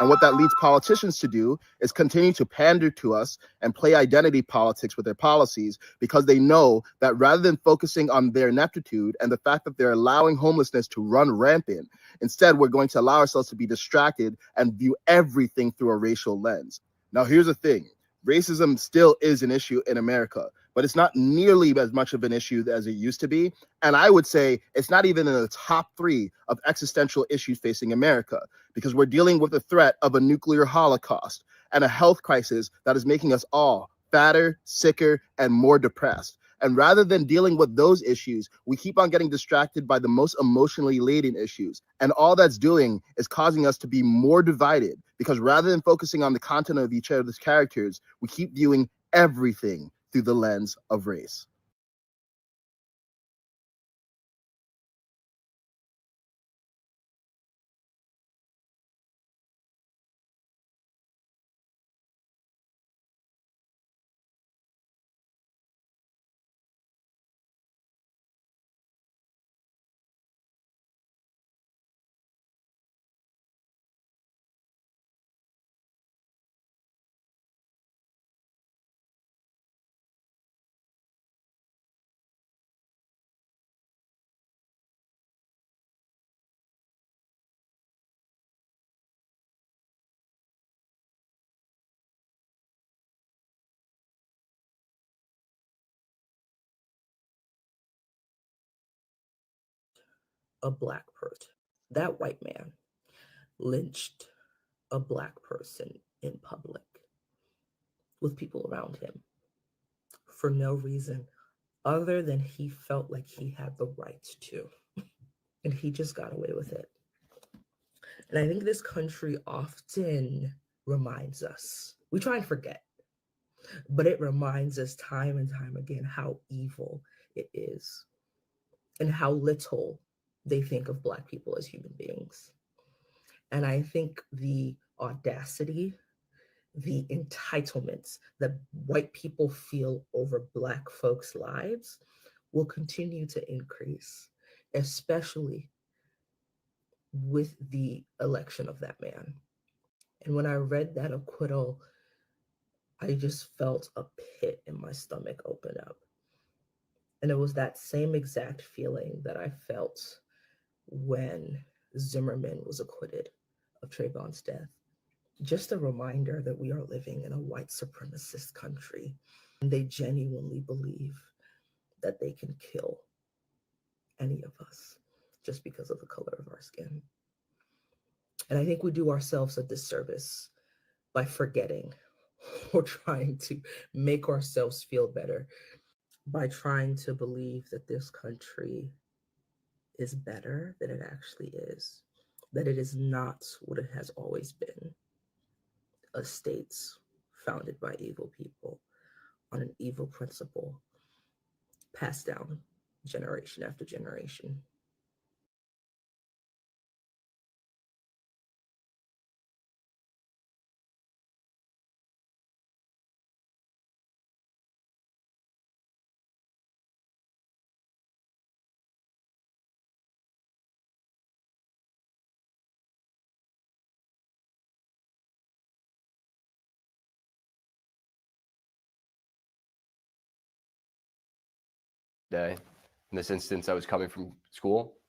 And what that leads politicians to do is continue to pander to us and play identity politics with their policies because they know that rather than focusing on their ineptitude and the fact that they're allowing homelessness to run rampant, instead we're going to allow ourselves to be distracted and view everything through a racial lens. Now, here's the thing. Racism still is an issue in America, but it's not nearly as much of an issue as it used to be. And I would say it's not even in the top 3 of existential issues facing America, because we're dealing with the threat of a nuclear holocaust and a health crisis that is making us all fatter, sicker, and more depressed. And rather than dealing with those issues, we keep on getting distracted by the most emotionally laden issues. And all that's doing is causing us to be more divided, because rather than focusing on the content of each other's characters, we keep viewing everything through the lens of race. a black person. That white man lynched a black person in public with people around him for no reason other than he felt like he had the right to. And he just got away with it. And I think this country often reminds us, we try and forget, but it reminds us time and time again how evil it is and how little they think of Black people as human beings. And I think the audacity, the entitlements that white people feel over Black folks' lives will continue to increase, especially with the election of that man. And when I read that acquittal, I just felt a pit in my stomach open up. And it was that same exact feeling that I felt when Zimmerman was acquitted of Trayvon's death. Just a reminder that we are living in a white supremacist country, and they genuinely believe that they can kill any of us just because of the color of our skin. And I think we do ourselves a disservice by forgetting or trying to make ourselves feel better by trying to believe that this country is better than it actually is, that it is not what it has always been, a state founded by evil people on an evil principle, passed down generation after generation. Day. In this instance, I was coming from school.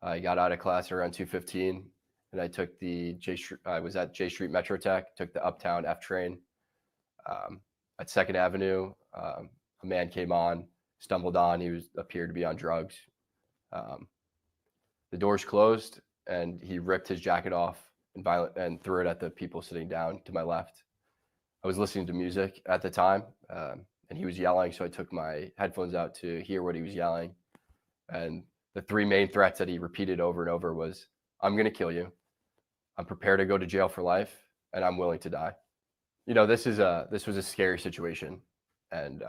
I got out of class around 2:15, and I took the I was at J Street Metro Tech, took the Uptown F train. At 2nd Avenue, a man came on, stumbled on. He appeared to be on drugs. The doors closed, and he ripped his jacket off and threw it at the people sitting down to my left. I was listening to music at the time. And he was yelling, so I took my headphones out to hear what he was yelling. And the three main threats that he repeated over and over was, I'm going to kill you, I'm prepared to go to jail for life, and I'm willing to die. You know, this was a scary situation. And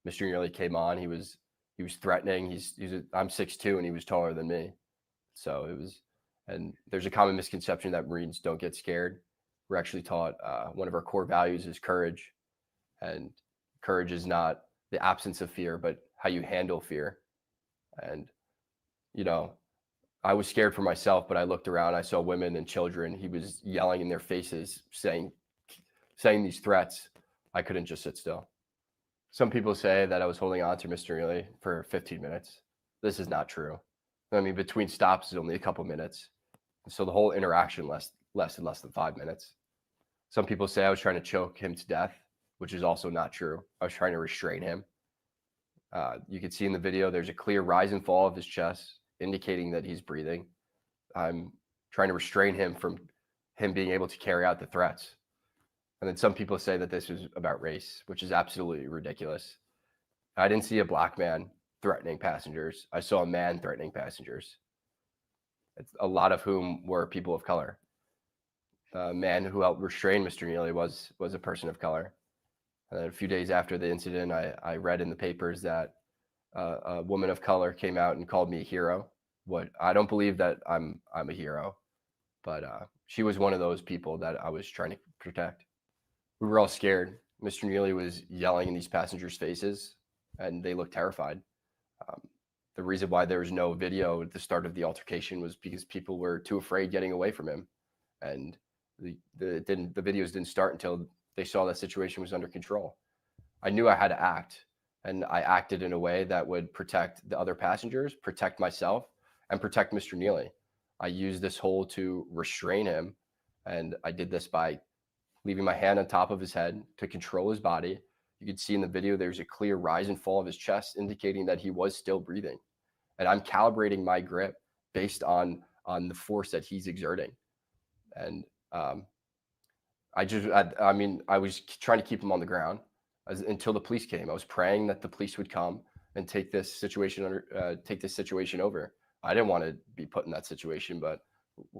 Mr. Neely came on. He was threatening. I'm 6'2", and he was taller than me. So it was, and there's a common misconception that Marines don't get scared. We're actually taught one of our core values is courage. And courage is not the absence of fear, but how you handle fear. And, you know, I was scared for myself, but I looked around, I saw women and children. He was yelling in their faces, saying these threats. I couldn't just sit still. Some people say that I was holding on to Mr. Neely for 15 minutes. This is not true. I mean, between stops is only a couple minutes. So the whole interaction lasted less than 5 minutes. Some people say I was trying to choke him to death, which is also not true. I was trying to restrain him. You can see in the video, there's a clear rise and fall of his chest, indicating that he's breathing. I'm trying to restrain him from him being able to carry out the threats. And then some people say that this was about race, which is absolutely ridiculous. I didn't see a Black man threatening passengers. I saw a man threatening passengers, a lot of whom were people of color. The man who helped restrain Mr. Neely was a person of color. And a few days after the incident, I read in the papers that a woman of color came out and called me a hero. I don't believe that I'm a hero, but she was one of those people that I was trying to protect. We were all scared. Mr. Neely was yelling in these passengers' faces, and they looked terrified. The reason why there was no video at the start of the altercation was because people were too afraid getting away from him, and the videos didn't start until they saw that situation was under control. I knew I had to act, and I acted in a way that would protect the other passengers, protect myself, and protect Mr. Neely. I used this hold to restrain him, and I did this by leaving my hand on top of his head to control his body. You can see in the video there's a clear rise and fall of his chest, indicating that he was still breathing. And I'm calibrating my grip based on the force that he's exerting. And I was trying to keep him on the ground until the police came. I was praying that the police would come and take this situation over. I didn't want to be put in that situation, but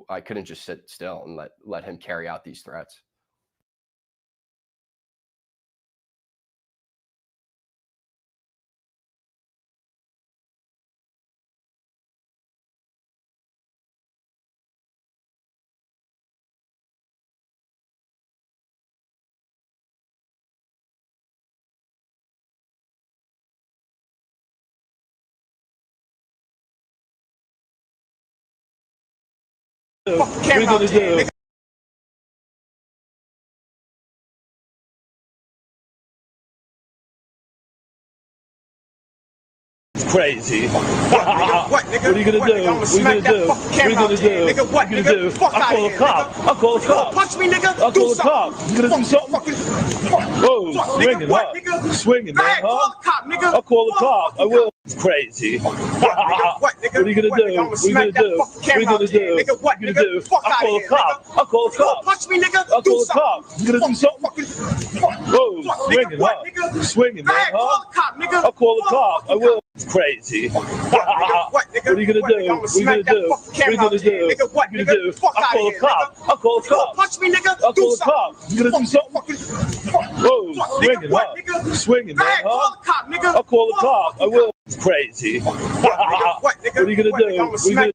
I couldn't just sit still and let him carry out these threats. What are you gonna do? Crazy. What, nigga? What are you gonna do? What are you gonna do? What are you gonna do? Nigga, what, nigga? I'll call a cop. I'll call a cop. Punch me, nigga. I'll call a cop. You gonna do something? Whoa, swinging, huh? Swinging, man, huh? I'll call a cop. I will. It's crazy. What, nigga? What are you gonna do? What are you gonna do? What are you gonna do? Nigga, what, nigga? I'll call a cop. I'll call a cop. Punch me, nigga. I'll call a cop. You gonna do something? Whoa, swinging, huh? Swinging, man, huh? I'll call a cop. I will. It's crazy. What, nigga? What are you gonna do? What are you gonna do? What are you gonna do? Nigga, what, nigga? I'll call a cop. I'll call a cop. Punch me, nigga. I'll call a cop. You gonna do something? Whoa, swinging, huh? Swinging, man, huh? I'll call a cop. I will. It's crazy. What, nigga? What are you gonna do? What are you gonna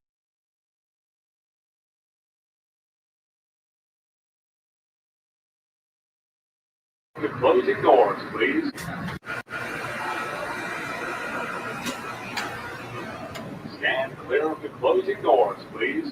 The closing doors, please. Stand clear of the closing doors, please.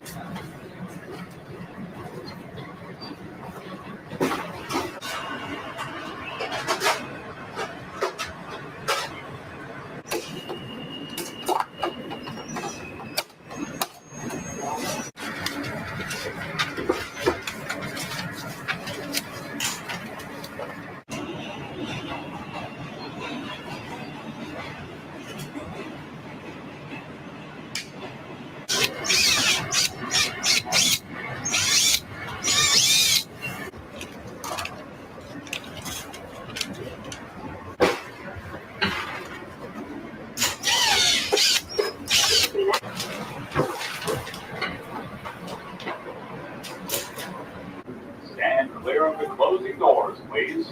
Stand clear of the closing doors, please.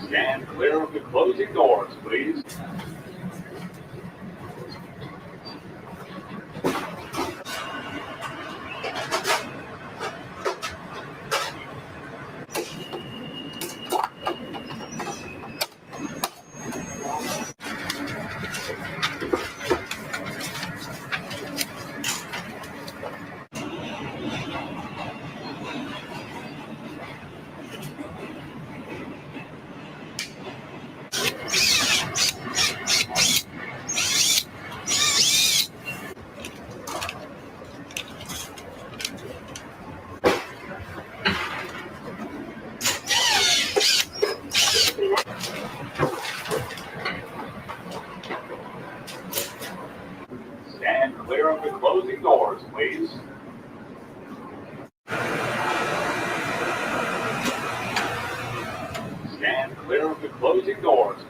Stand clear of the closing doors, please. Stand clear of the closing doors, please. Stand clear of the closing doors.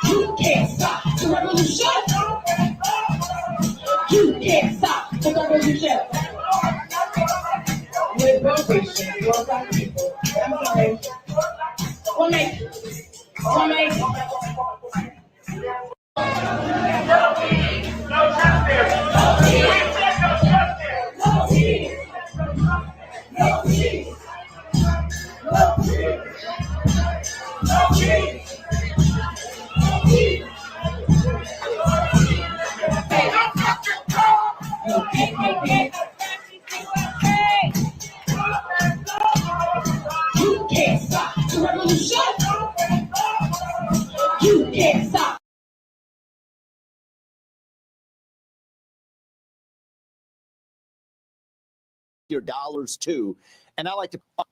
You can't stop the revolution. You can't stop the revolution. Liberation for our people. I'm sorry. One minute. One minute. No peace, no justice. No peace, no justice. No peace. No peace. No peace. No peace. No peace. your dollars too. And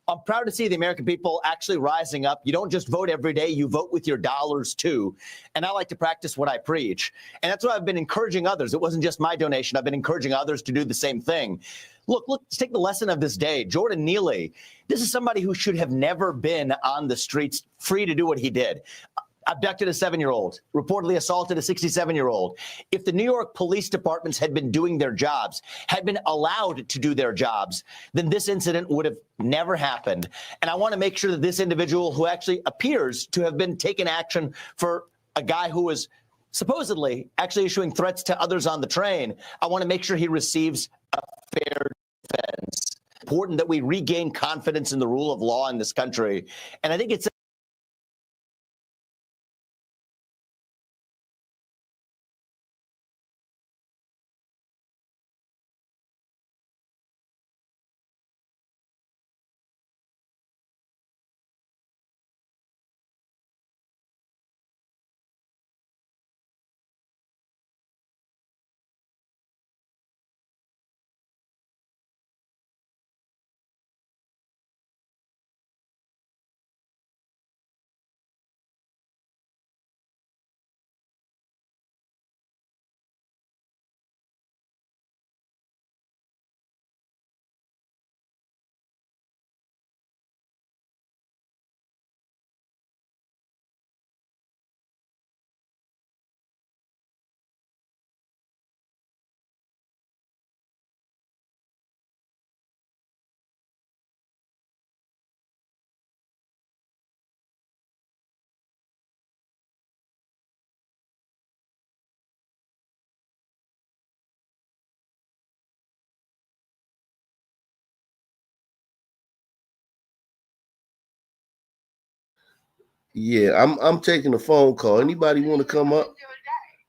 I'm proud to see the American people actually rising up. You don't just vote every day, you vote with your dollars too. And I like to practice what I preach. And that's what I've been encouraging others. It wasn't just my donation. I've been encouraging others to do the same thing. Look, let's take the lesson of this day. Jordan Neely, this is somebody who should have never been on the streets free to do what he did. Abducted a 7-year-old, reportedly assaulted a 67-year-old. If the New York police departments had been doing their jobs, had been allowed to do their jobs, then this incident would have never happened. And I want to make sure that this individual, who actually appears to have been taking action for a guy who was supposedly actually issuing threats to others on the train, I want to make sure he receives a fair defense. Important that we regain confidence in the rule of law in this country. And I think it's Yeah, I'm taking a phone call. Anybody want to come up?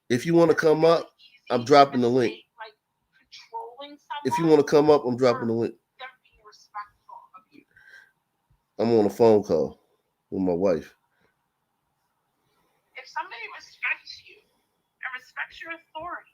If you want to come up, I'm dropping the link. If you want to come up, I'm dropping the link. I'm on a phone call with my wife. If somebody respects you and respects your authority,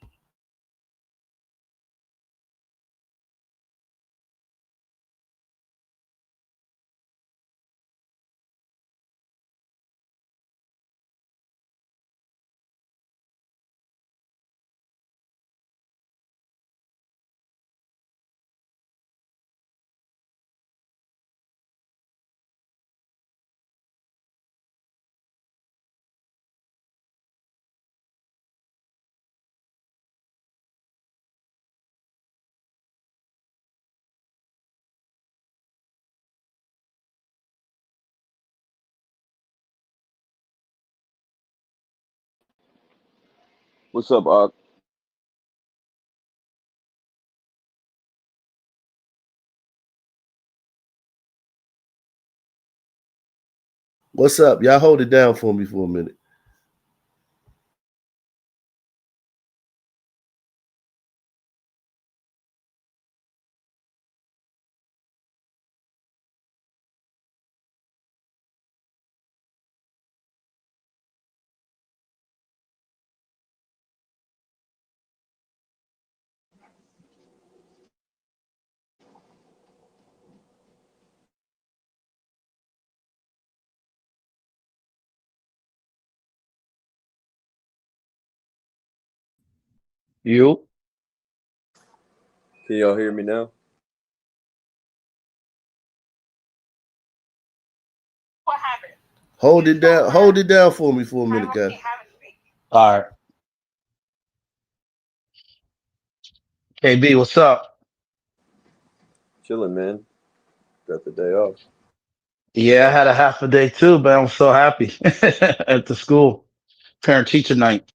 What's up, Ak? What's up? Y'all hold it down for me for a minute. You? Can y'all hear me now? what happened? Hold it down. Hold it down for me for a minute, guys. All right. KB, what's up? Chilling, man. Got the day off. Yeah, I had a half a day too, but I'm so happy at the school. Parent teacher night.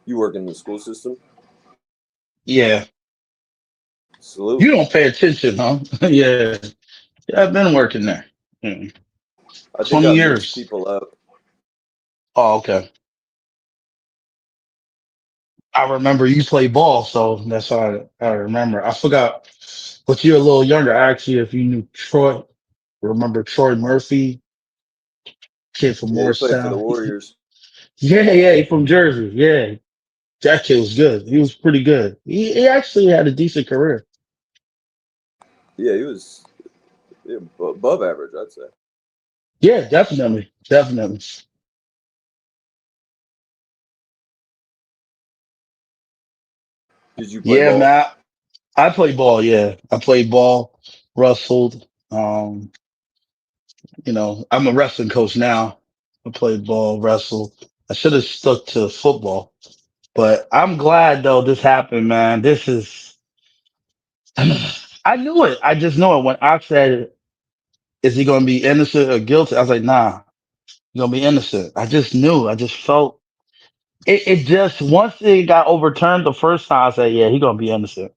You work in the school system? Yeah. Salute. You don't pay attention, huh? Yeah. Yeah, I've been working there. I think 20 I mixed years. people up. Oh, okay. I remember you play ball, so that's how I remember. I forgot, but you're a little younger. I asked you if you knew Troy. Remember Troy Murphy, kid from Yeah, he played for the Morristown? Warriors. Yeah, he from Jersey. Yeah, that kid was good. He was pretty good. He actually had a decent career. Yeah, he was above average, I'd say. Yeah, definitely, definitely. Did you play Yeah, ball? man. I play ball. Yeah, I played ball, wrestled. I'm a wrestling coach now. I played ball, wrestled. I should have stuck to football, but I'm glad though this happened, man. This is. I knew it. I just know it when I said, "Is he going to be innocent or guilty?" I was like, "Nah, he's going to be innocent." I just knew. I just felt it. It just once it got overturned the first time, I said, "Yeah, he's going to be innocent."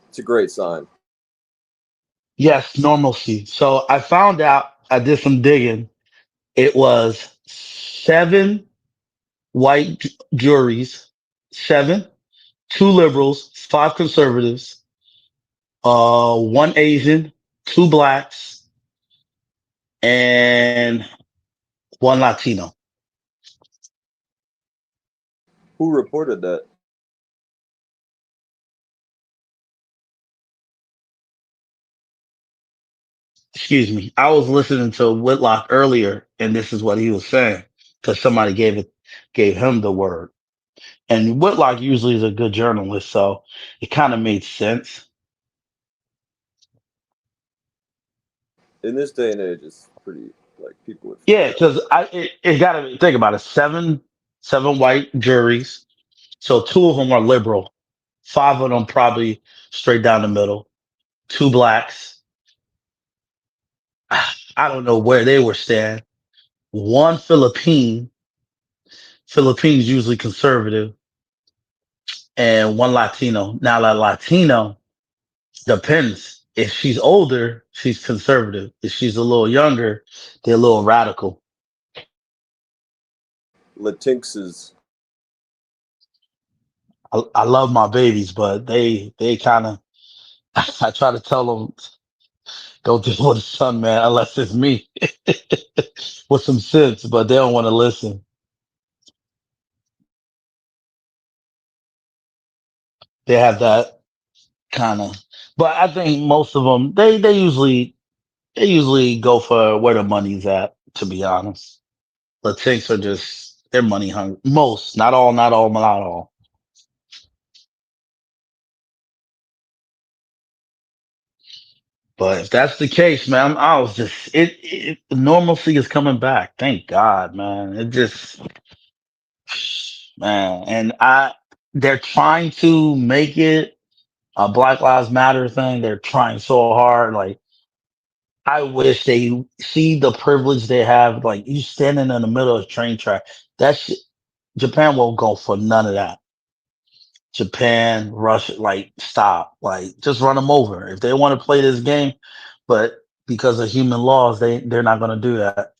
It's a great sign. Yes, normalcy. So I found out. I did some digging. It was 7 white juries, 7, 2 liberals, 5 conservatives, 1 Asian, 2 blacks, and 1 Latino. Who reported that? Excuse me. I was listening to Whitlock earlier, and this is what he was saying because somebody gave him the word. And Whitlock usually is a good journalist, so it kind of made sense. In this day and age, it's pretty like people would Yeah, forget. because it got to think about it. 7 white juries, so 2 of them are liberal, 5 of them probably straight down the middle, 2 blacks. I don't know where they were staying. 1 Philippine. Philippines usually conservative, and 1 Latino. Now that Latino depends. If she's older, she's conservative. If she's a little younger, they're a little radical. Latinx is I love my babies, but they kind of. I try to tell them don't deal with the son, man, unless it's me with some sense, but they don't want to listen. They have that kind of, but I think most of them, they usually go for where the money's at, to be honest. Latinx are just, they're money hungry. Most, not all, not all, not all. But if that's the case, man, I was just, normalcy is coming back. Thank God, man. It just, man. And they're trying to make it a Black Lives Matter thing. They're trying so hard. Like, I wish they see the privilege they have. Like, you standing in the middle of a train track. That shit, Japan won't go for none of that. Japan, Russia, like, stop. Like, just run them over. If they want to play this game, but because of human laws, they're not going to do that.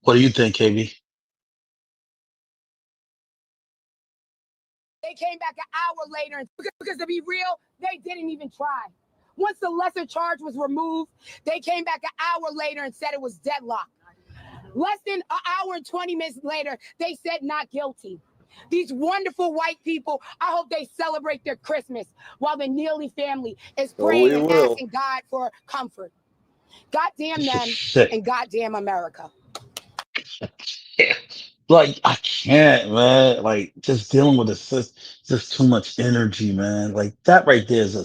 What do you think, KB? They came back an hour later, and because to be real, they didn't even try. Once the lesser charge was removed, they came back an hour later and said it was deadlock. Less than an hour and 20 minutes later, they said not guilty. These wonderful white people, I hope they celebrate their Christmas while the Neely family is praying and asking God for comfort. Goddamn them and goddamn America. Like, I can't, man. Like, just dealing with this, just too much energy, man. Like, that right there is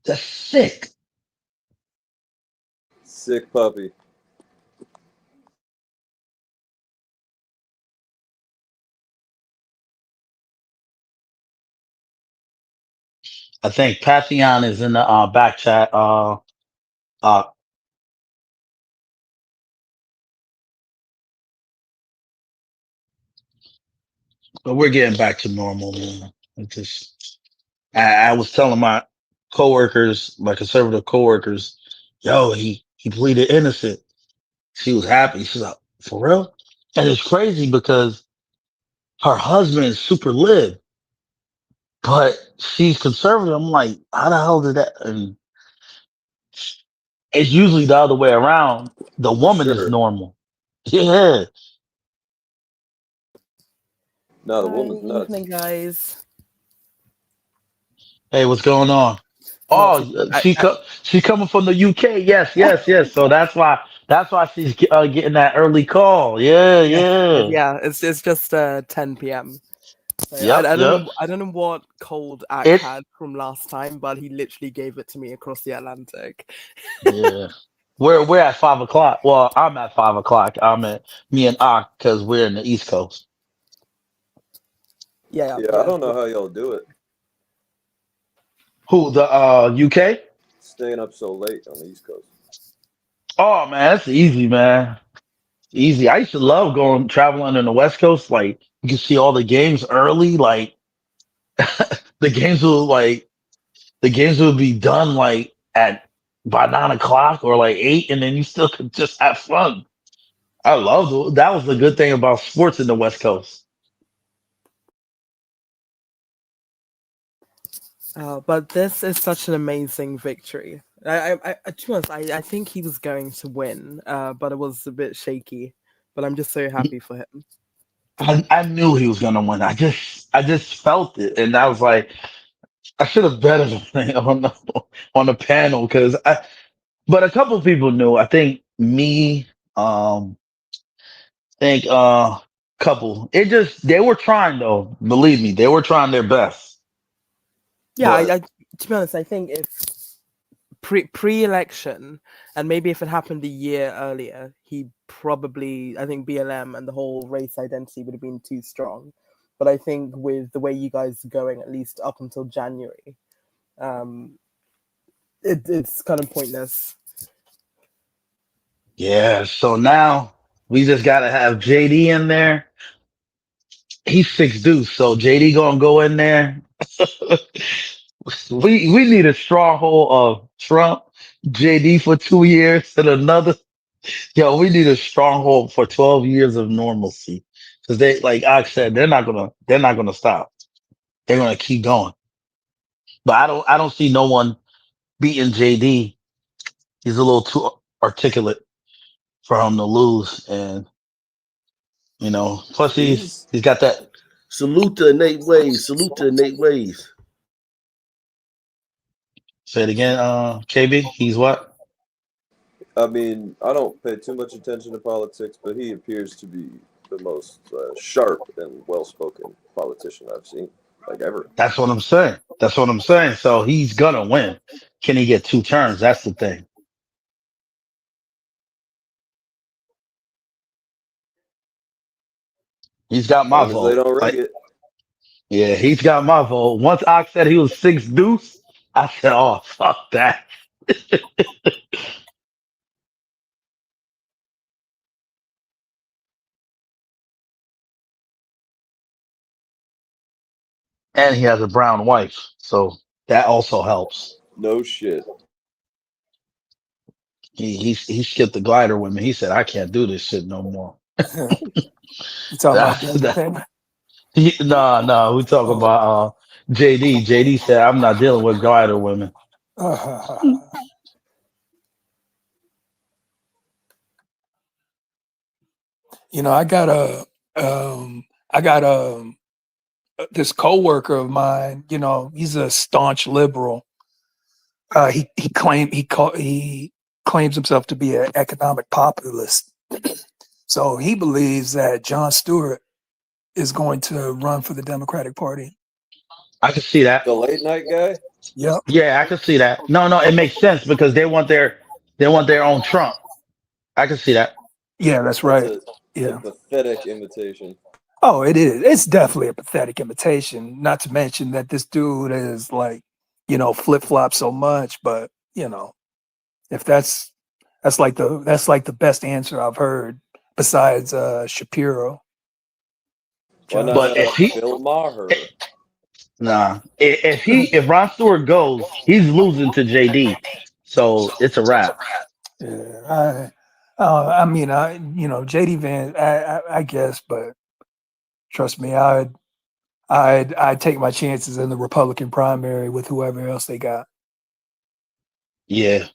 that's sick. sick puppy. I think Pathion is in the back chat. Uh, but we're getting back to normal, man. I was telling my coworkers, my conservative coworkers, yo, he pleaded innocent. She was happy. She's like, for real? And it's crazy because her husband is super lib, but she's conservative. I'm like, how the hell did that? And It's usually the other way around. The woman is Sure. normal. Yeah. No, the Hi, woman's nuts. evening, guys. Hey, what's going on? Not too Oh, bad. she coming from the UK. Yes, yes, yes. So that's why she's getting that early call. Yeah, Yeah, yeah. yeah. It's just 10 p.m. So Yep, yep. I don't know what cold Ak It's had from last time, but he literally gave it to me across the Atlantic. yeah. We're at 5 o'clock. Well, I'm at 5 o'clock. I'm at me and Ak because we're in the East Coast. Yeah, Yeah, I don't know how y'all do it. Who the UK? Staying up so late on the East Coast. Oh man, that's easy, man. Easy. I used to love going traveling on the West Coast. Like you can see all the games early. Like the games will like the games will be done like at by 9 o'clock or like 8, and then you still could just have fun. I love that was the good thing about sports in the West Coast. But this is such an amazing victory. To be honest, I think he was going to win, but it was a bit shaky. But I'm just so happy for him. I knew he was gonna win. I just felt it, and I was like, I should have bet on the panel because but a couple of people knew. I think me, think couple. It just they were trying though. Believe me, they were trying their best. Yeah, But to be honest, I think if pre-election, and maybe if it happened a year earlier, he probably, I think BLM and the whole race identity would have been too strong. But I think with the way you guys are going, at least up until January, it's kind of pointless. yeah, so now we just gotta have JD in there. He's 6 deuce, so JD gonna go in there. We need a stronghold of Trump, JD for 2 years, and another. Yo, we need a stronghold for 12 years of normalcy. Because they, like I said, they're not gonna stop. They're gonna keep going. But I don't see no one beating JD. He's a little too articulate for him to lose, and plus he's got that. Salute to Nate Ways. Salute to Nate Ways. Say it again, KB. He's what? I mean, I don't pay too much attention to politics, but he appears to be the most sharp and well-spoken politician I've seen, like ever. That's what I'm saying. That's what I'm saying. So he's gonna win. Can he get 2 terms? That's the thing. He's got As my long as they vote. don't rig it. Yeah, he's got my vote. Once Ox said he was 6 deuce, I said, "Oh, fuck that." And he has a brown wife, so that also helps. No shit. He skipped the glider with me. He said, "I can't do this shit no more." You talking about David Payne? No, we talk about JD. JD said, "I'm not dealing with glider women." You know, I got this coworker of mine. You know, he's a staunch liberal. He claims himself to be an economic populist. So he believes that Jon Stewart is going to run for the Democratic Party. I can see that. The late night guy? Yep. Yeah, I can see that. No, it makes sense because they want their own Trump. I can see that. Yeah, that's right. A pathetic invitation. Oh, it is. It's definitely a pathetic invitation. Not to mention that this dude is like, flip flop so much. But if that's like the best answer I've heard besides Shapiro. Why not But if he, Bill Maher? if Ron Stewart goes, he's losing to JD, so it's a wrap. Yeah, JD Vance, I guess, but trust me, I'd take my chances in the Republican primary with whoever else they got. Yeah,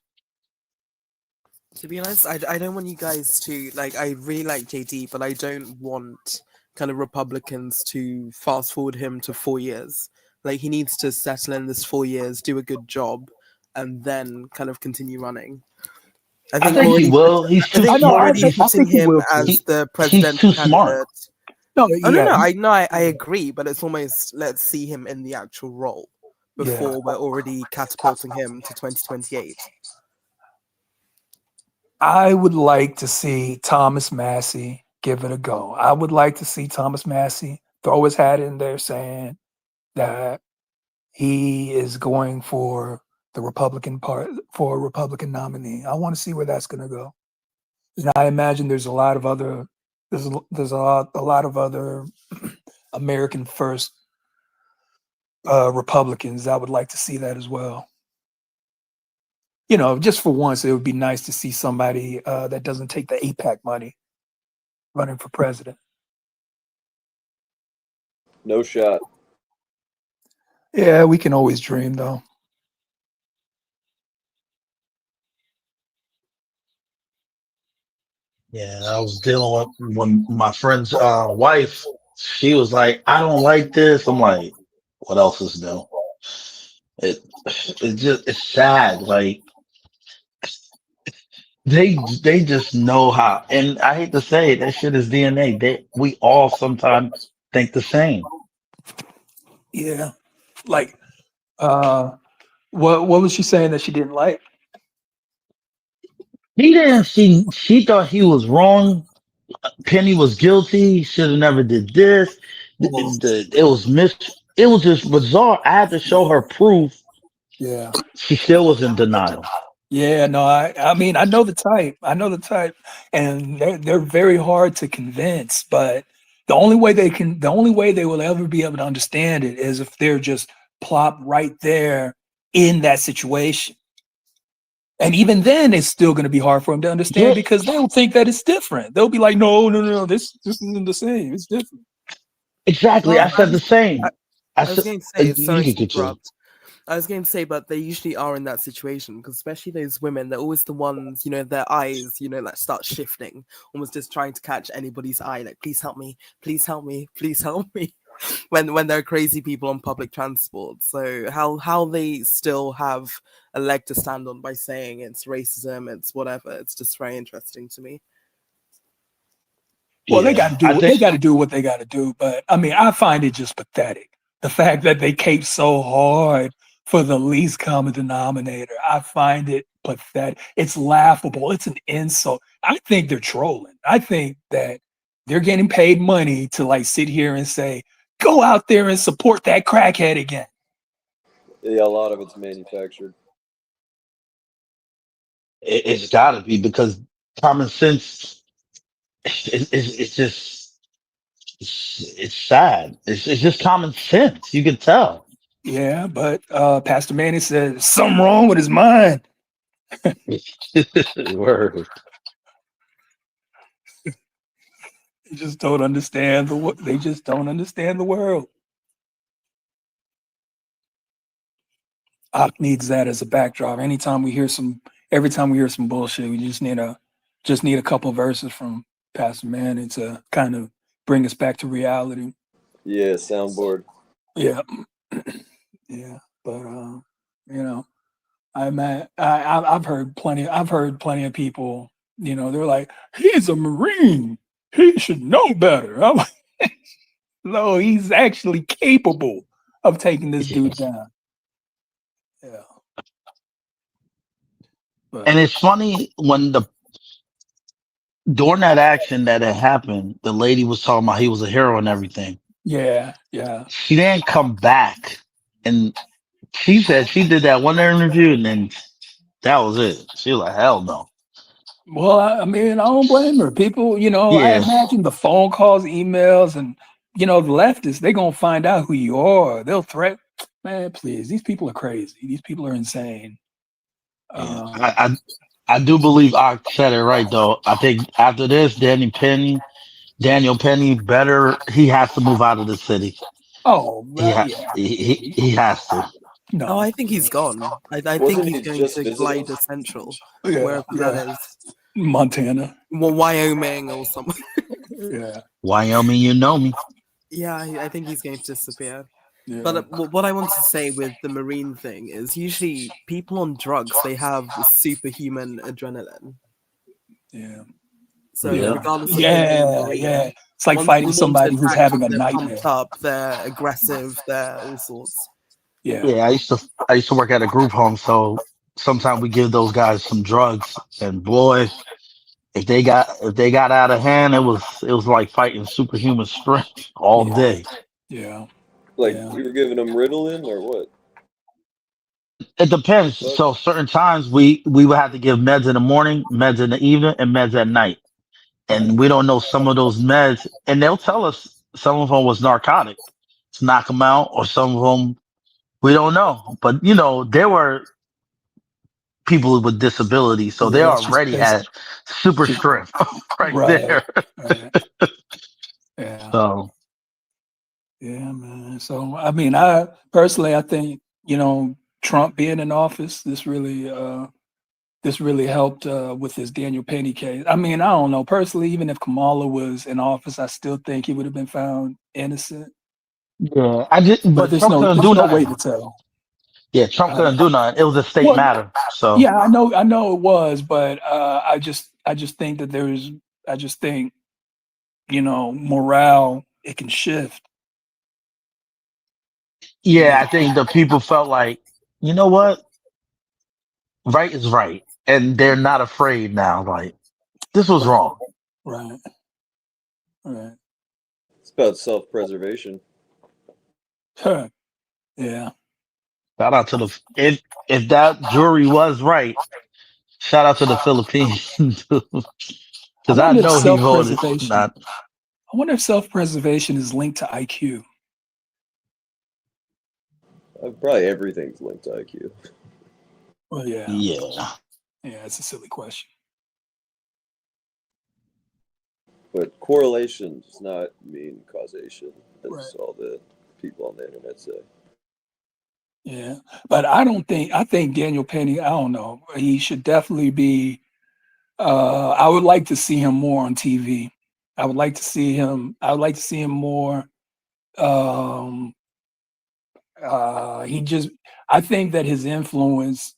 To be honest, I don't want you guys to like. I really like JD, but I don't want kind of Republicans to fast forward him to 4 years. Like he needs to settle in this 4 years, do a good job, and then kind of continue running. I think he will. He's too I think smart. already putting him as the presidential he's too smart. candidate. No, I agree, but it's almost let's see him in the actual role before we're already catapulting him to 2028. I would like to see Thomas Massey give it a go. I would like to see Thomas Massey throw his hat in there saying that he is going for the Republican nominee. I want to see where that's going to go. And I imagine there's a lot of other American first Republicans that would like to see that as well. You know, just for once, it would be nice to see somebody that doesn't take the AIPAC money running for president. No shot. Yeah, we can always dream, though. Yeah, I was dealing with when my friend's wife. She was like, "I don't like this." I'm like, "What else is new?" It's sad. Like they just know how, and I hate to say it, that shit is DNA. We all sometimes think the same. Yeah, like what was she saying that she didn't like? She thought he was wrong. Penny was guilty. Should have never did this. It was just bizarre. I had to show her proof. Yeah. She still was in denial. Yeah, no, I mean, I know the type. And they're very hard to convince, but the only way they will ever be able to understand it is if they're just plopped right there in that situation. And even then, it's still going to be hard for them to understand because they'll think that it's different. They'll be like, no, this isn't the same. It's different. Exactly. I said the same. I was going to say, but they usually are in that situation because especially those women, they're always the ones, their eyes, like start shifting, almost just trying to catch anybody's eye. Like, please help me, please help me, please help me. When there are crazy people on public transport. So how they still have a leg to stand on by saying it's racism, it's whatever. It's just very interesting to me. Well, they got to do what they got to do. But I mean, I find it just pathetic. The fact that they cape so hard for the least common denominator. I find it pathetic. It's laughable. It's an insult. I think they're trolling. I think that they're getting paid money to like sit here and say, go out there and support that crackhead again. Yeah, a lot of it's manufactured. It's got to be because common sense. It's sad. It's just common sense. You can tell. Yeah, but Pastor Manny said something wrong with his mind. Word. They just don't understand they just don't understand the world. Ak needs that as a backdrop. Every time we hear some bullshit, we just need a couple verses from Pastor Manny to kind of bring us back to reality. Yeah, soundboard. Yeah. Yeah. But I've heard plenty of people, they're like, he's a Marine. He should know better. I'm like, no, he's actually capable of taking this dude down. Yeah. And it's funny when during that action that had happened, the lady was talking about he was a hero and everything. Yeah. She didn't come back, and she said she did that one interview, and then that was it. She was like, hell no. Well, I mean, I don't blame her. People, I imagine the phone calls, emails, and the leftists, they're gonna find out who you are. They'll threaten. Man, please, these people are crazy. These people are insane. I do believe I said it right though. I think after this, Daniel Penny, he has to move out of the city. Oh, he has to. No. Oh, I think he's gone. I think Wasn't he's he going just to visiting? Glider Central, Yeah, wherever that yeah. is. Montana. Well, Wyoming or something. Yeah. Wyoming, you know me. Yeah, I think he's going to disappear. Yeah. But what I want to say with the Marine thing is usually people on drugs, they have superhuman adrenaline. Yeah. So Yeah. regardless of him being Yeah, Marine, yeah. It's like once fighting they launch somebody who's attacks, having a they're nightmare. pumped up, they're aggressive, they're all sorts. Yeah. Yeah, I used to work at a group home, so sometimes we give those guys some drugs, and boy, if they got out of hand, it was like fighting superhuman strength all Yeah. day. Yeah. Like Yeah. you were giving them Ritalin or what? It depends. Fuck. So certain times we would have to give meds in the morning, meds in the evening, and meds at night. And we don't know some of those meds, and they'll tell us some of them was narcotic to knock them out, or some of them we don't know. But you know, there were people with disabilities, so they Yeah, it's just already had super just- strength right right. there. Right. Yeah. So Yeah, man. So I mean, I personally, I think, you know, Trump being in office, this really helped with this Daniel Penny case. I mean, I don't know. Personally, even if Kamala was in office, I still think he would have been found innocent. yeah, But but there's Trump couldn't there's do no way nothing. to tell. Yeah, Trump couldn't do nothing. It was a state Well, matter. So yeah, I know it was, but I just think that I just think, you know, morale, it can shift. yeah, I think the people felt like, you know what, right is right, and they're not afraid now. Like this was wrong. Right. Right. It's about self-preservation. Huh. Yeah. Shout out to the if that jury was right. Shout out to the Philippines because I wonder if know he voted self-preservation. not. I wonder if self-preservation is linked to IQ. Probably everything's linked to IQ. Well, yeah. Yeah. Yeah, it's a silly question. But correlation does not mean causation, as Right. all the people on the internet say. Yeah. But I think Daniel Penny, I don't know, he should definitely be I would like to see him more on TV. I would like to see him more I think that his influence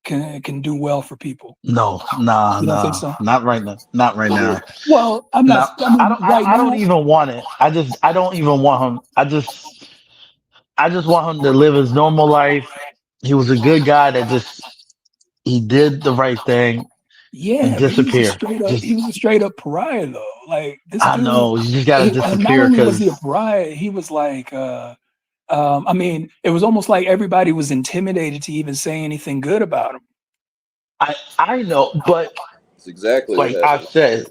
can do well for people. No, You don't think so? not right now. Not right now. Well, I'm No, not. I mean, I don't even want it. I don't even want him. I just want him to live his normal life. He was a good guy that he did the right thing yeah, and but disappear. he was a straight up pariah though. Like this I dude, know you just gotta and not disappear only was he a because pariah, he was like, I mean, it was almost like everybody was intimidated to even say anything good about him. I know, but It's exactly like what I happened. said,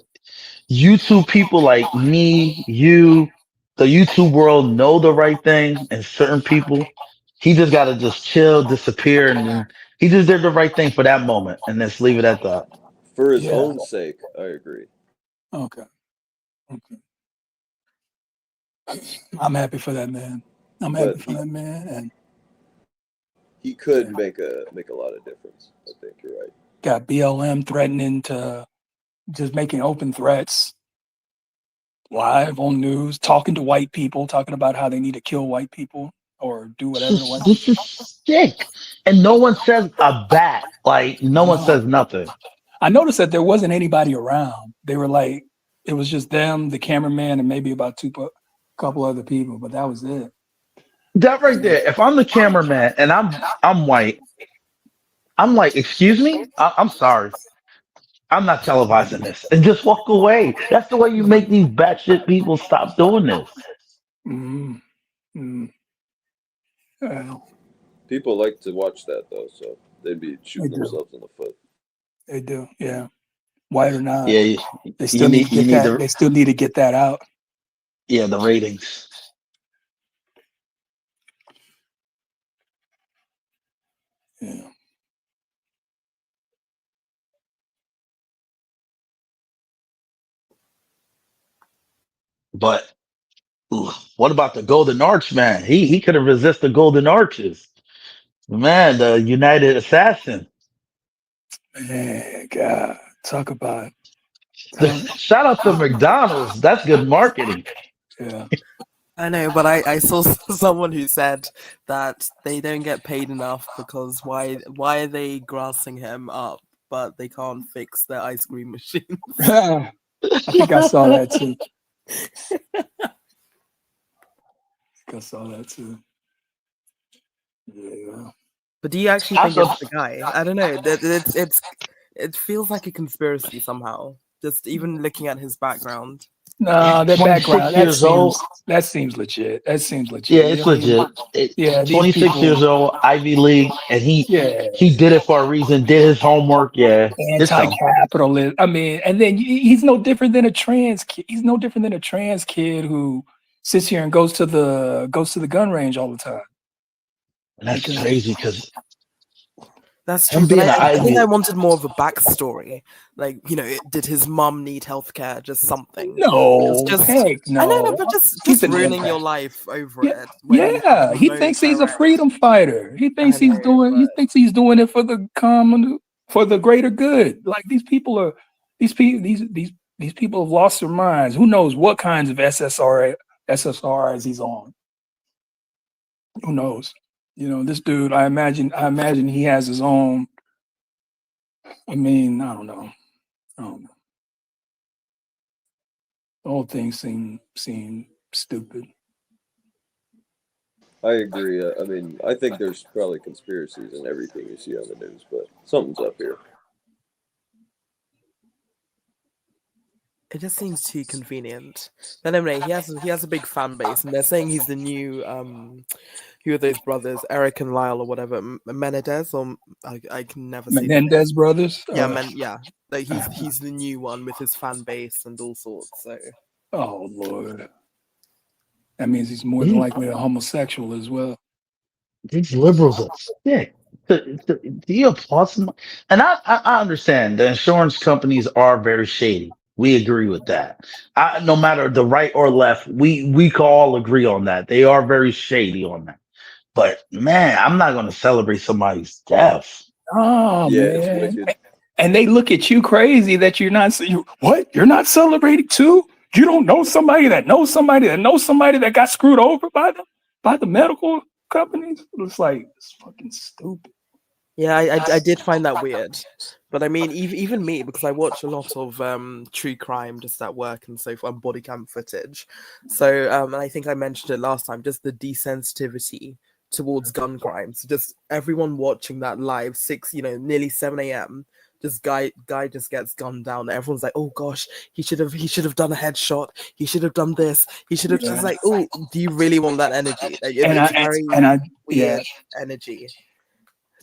YouTube people like me, you, the YouTube world know the right thing, and certain people, he just gotta just chill, disappear, and then he just did the right thing for that moment, and let's leave it at that. For his Yeah. own sake, I agree. Okay. I'm happy for that man. I'm happy But for that man. And he could make a lot of difference. I think you're right. got BLM threatening to just making open threats live on news, talking to white people, talking about how they need to kill white people or do whatever to white This people. is sick, and no one says a bat. Like no one says nothing. I noticed that there wasn't anybody around. They were like, it was just them, the cameraman, and maybe about couple other people, but that was it. That right there. If I'm the cameraman and I'm white, I'm like, excuse me, I'm sorry. I'm not televising this, and just walk away. That's the way you make these batshit people stop doing this. Well, People like to watch that though, so they'd be shooting They do. themselves in the foot. they do, yeah. White or not, Yeah, they still need to get that. They still need to get that out. Yeah, the ratings. Yeah. But what about the Golden Arch man? He could have resisted the Golden Arches. Man, the United Assassin. Man, God, talk about Shout out to McDonald's. That's good marketing. Yeah. I know, but I saw someone who said that they don't get paid enough because why are they grassing him up, but they can't fix their ice cream machines. I think I saw that too. I saw that too. Yeah. But do you actually think it's the guy? I don't know. It feels like a conspiracy somehow. Just even looking at his background. No, that 26 background years old. that seems legit. That seems legit. Yeah, it's legit. Yeah, these 26 people- years old, Ivy League, and he did it for a reason. Did his homework. Yeah, it's him. Anti-capitalist. I mean, and then he's no different than a trans kid. He's no different than a trans kid who sits here and goes to the gun range all the time. And that's crazy because That's him true. being But an I think Ivy- I wanted more of a backstory. Like, did his mom need healthcare? Just something. No, Because heck no. I don't know, but just He's an ruining impact. your life over Yeah, it. when you yeah. have He no thinks he's a direct- freedom fighter. He thinks he's doing. He thinks he's doing it for the common, for the greater good. Like these people these people have lost their minds. Who knows what kinds of SSRIs he's on? Who knows? This dude. I imagine he has his own. I mean, I don't know. The whole thing seemed stupid. I agree. I mean, I think there's probably conspiracies in everything you see on the news, but something's up here. It just seems too convenient. But anyway, he has a big fan base, and they're saying he's the new who are those brothers, Eric and Lyle or whatever, Menendez, or I can never say the name. Menendez brothers. Yeah, like he's the new one with his fan base and all sorts. So Oh Lord, that means he's more than likely a homosexual as well. These liberals are sick. Do you applaud some? And I understand the insurance companies are very shady. We agree with that. No matter the right or left, we can all agree on that. They are very shady on that. But man, I'm not going to celebrate somebody's death. Oh Yeah, it's man, wicked. and they look at you crazy that you're not. What? You're not celebrating too? You don't know somebody that knows somebody that knows somebody that got screwed over by the medical companies? It's like it's fucking stupid. yeah, I did find that weird. But I mean, even me, because I watch a lot of true crime just at work and so forth, and body cam footage. So and I think I mentioned it last time, just the desensitivity towards gun crimes. Just everyone watching that live, nearly 7 a.m. Just guy just gets gunned down. Everyone's like, oh gosh, he should have done a headshot. He should have done this. He should have just like, oh, do you really want that energy? Like, it's very weird energy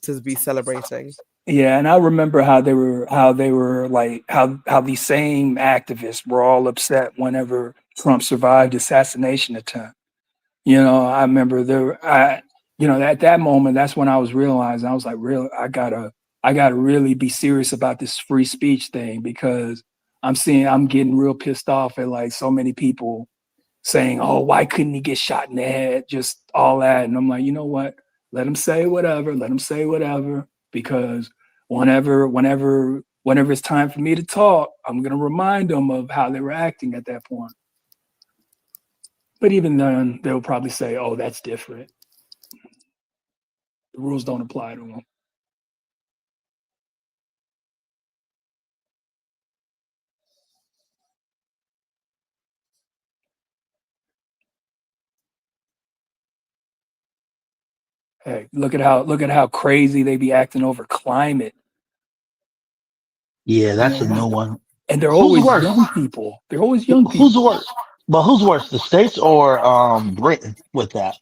to be celebrating. Yeah, and I remember how they were like how these same activists were all upset whenever Trump survived assassination attempt. I remember at that moment, that's when I was realizing I was like, I gotta really be serious about this free speech thing, because I'm getting real pissed off at like so many people saying, oh, why couldn't he get shot in the head? Just all that. And I'm like, you know what? Let him say whatever, because whenever it's time for me to talk, I'm going to remind them of how they were acting at that point. But even then, they'll probably say, oh, that's different. The rules don't apply to them. Hey, look at how crazy they be acting over climate. Yeah, that's a new one. And they're Who's always worse? young people. They're always young people. Who's worse? But who's worse, the States or Britain with that?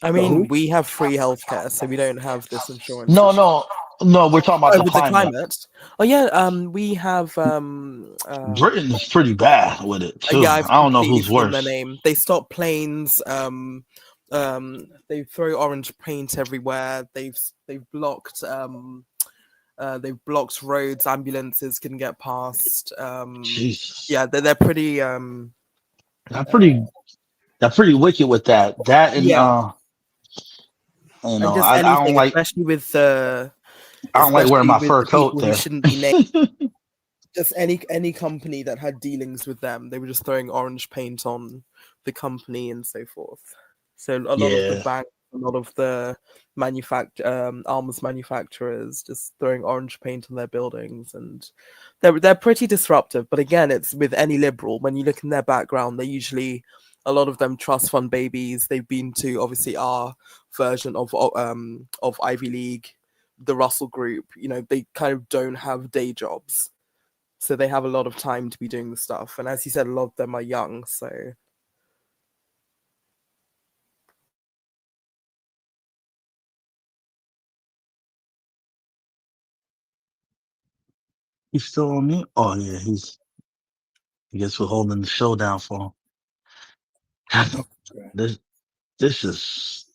I mean, we have free healthcare, so we don't have this insurance. No, we're talking about the with climate. the climate. Oh yeah, we have Britain is pretty bad with it too. I've I don't know completely who's forgotten worse. their name. They stop planes. They throw orange paint everywhere. They've blocked roads. Ambulances can get past. Jesus. Yeah, they're pretty. They're pretty wicked with that. That and Yeah. You And know, just I anything, don't like I don't like wearing especially my with fur the coat people who there. shouldn't be named. Just any company that had dealings with them, they were just throwing orange paint on the company and so forth. So a lot of the Yeah. banks, a lot of the arms manufacturers, just throwing orange paint on their buildings, and they're pretty disruptive. But again, it's with any liberal. When you look in their background, they usually, a lot of them, trust fund babies. They've been to obviously our version of Ivy League, the Russell Group. You know, they kind of don't have day jobs. So they have a lot of time to be doing the stuff. And as you said, a lot of them are young. So He's still on mute? Oh yeah, I guess we're holding the show down for him. This is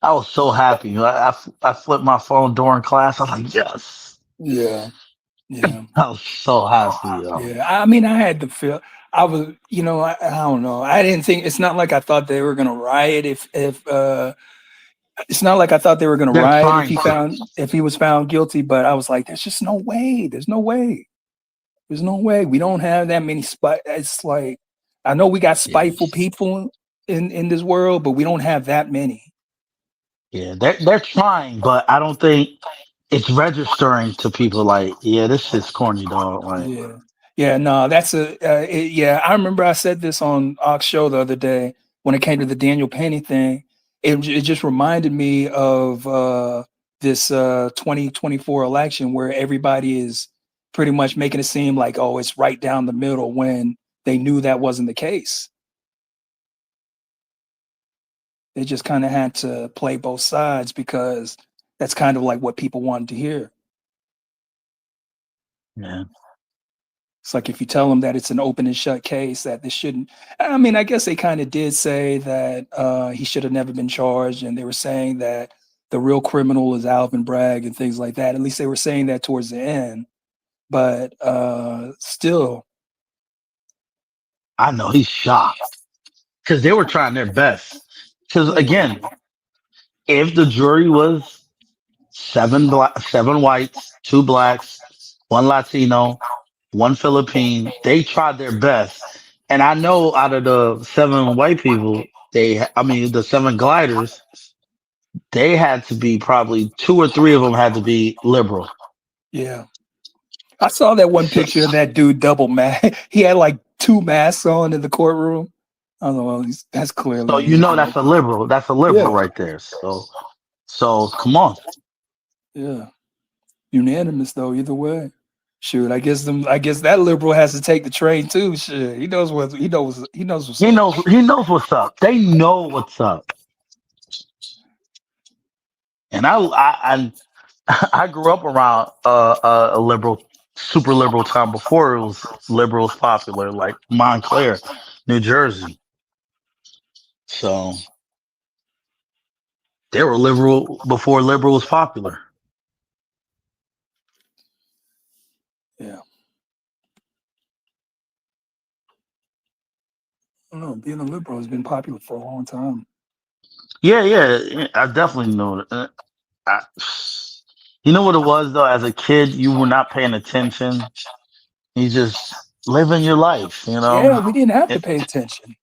I was so happy. I flipped my phone during class. I was like, yes. Yeah. Yeah. I was so happy, yo. Yeah. I mean, I had to feel. I was, I don't know. I didn't think. It's not like I thought they were gonna riot if it's not like I thought they were gonna They're riot trying if he was found guilty. But I was like, there's just no way. There's no way. There's no way. We don't have that many It's like, I know we got spiteful people in this world, but we don't have that many. Yeah, they're trying, but I don't think it's registering to people like, yeah, this shit's corny, dog. Like, Yeah. Yeah, no, that's yeah. I remember I said this on Ox show the other day when it came to the Daniel Penny thing. It just reminded me of this 2024 election where everybody is pretty much making it seem like, oh, it's right down the middle when they knew that wasn't the case. They just kind of had to play both sides because that's kind of like what people wanted to hear. yeah. It's like if you tell them that it's an open and shut case, that this shouldn't. I mean, I guess they kind of did say that he should have never been charged, and they were saying that the real criminal is Alvin Bragg and things like that. At least they were saying that towards the end. But still, I know he's shocked because they were trying their best. Because again, if the jury was seven whites, 2 blacks, 1 Latino, 1 Philippine, they tried their best. And I know out of the 7 white people, the 7 gliders, they had to be probably 2 or 3 of them had to be liberal. yeah. I saw that one picture of that dude double mask. He had like 2 masks on in the courtroom. I don't know. That's clearly. So you know that's a liberal. That's a liberal right there. So come on. Yeah. Unanimous though, either way. Shoot, I guess that liberal has to take the train too. Shit. He knows what's up. He knows what's up. They know what's up. And I grew up around a liberal, super liberal town before it was liberals popular, like Montclair, New Jersey. So they were liberal before liberal was popular. Yeah. I don't know. Being a liberal has been popular for a long time. Yeah, I definitely know it. You know what it was though? As a kid, you were not paying attention. You just living your life, you know. Yeah, we didn't have to pay attention.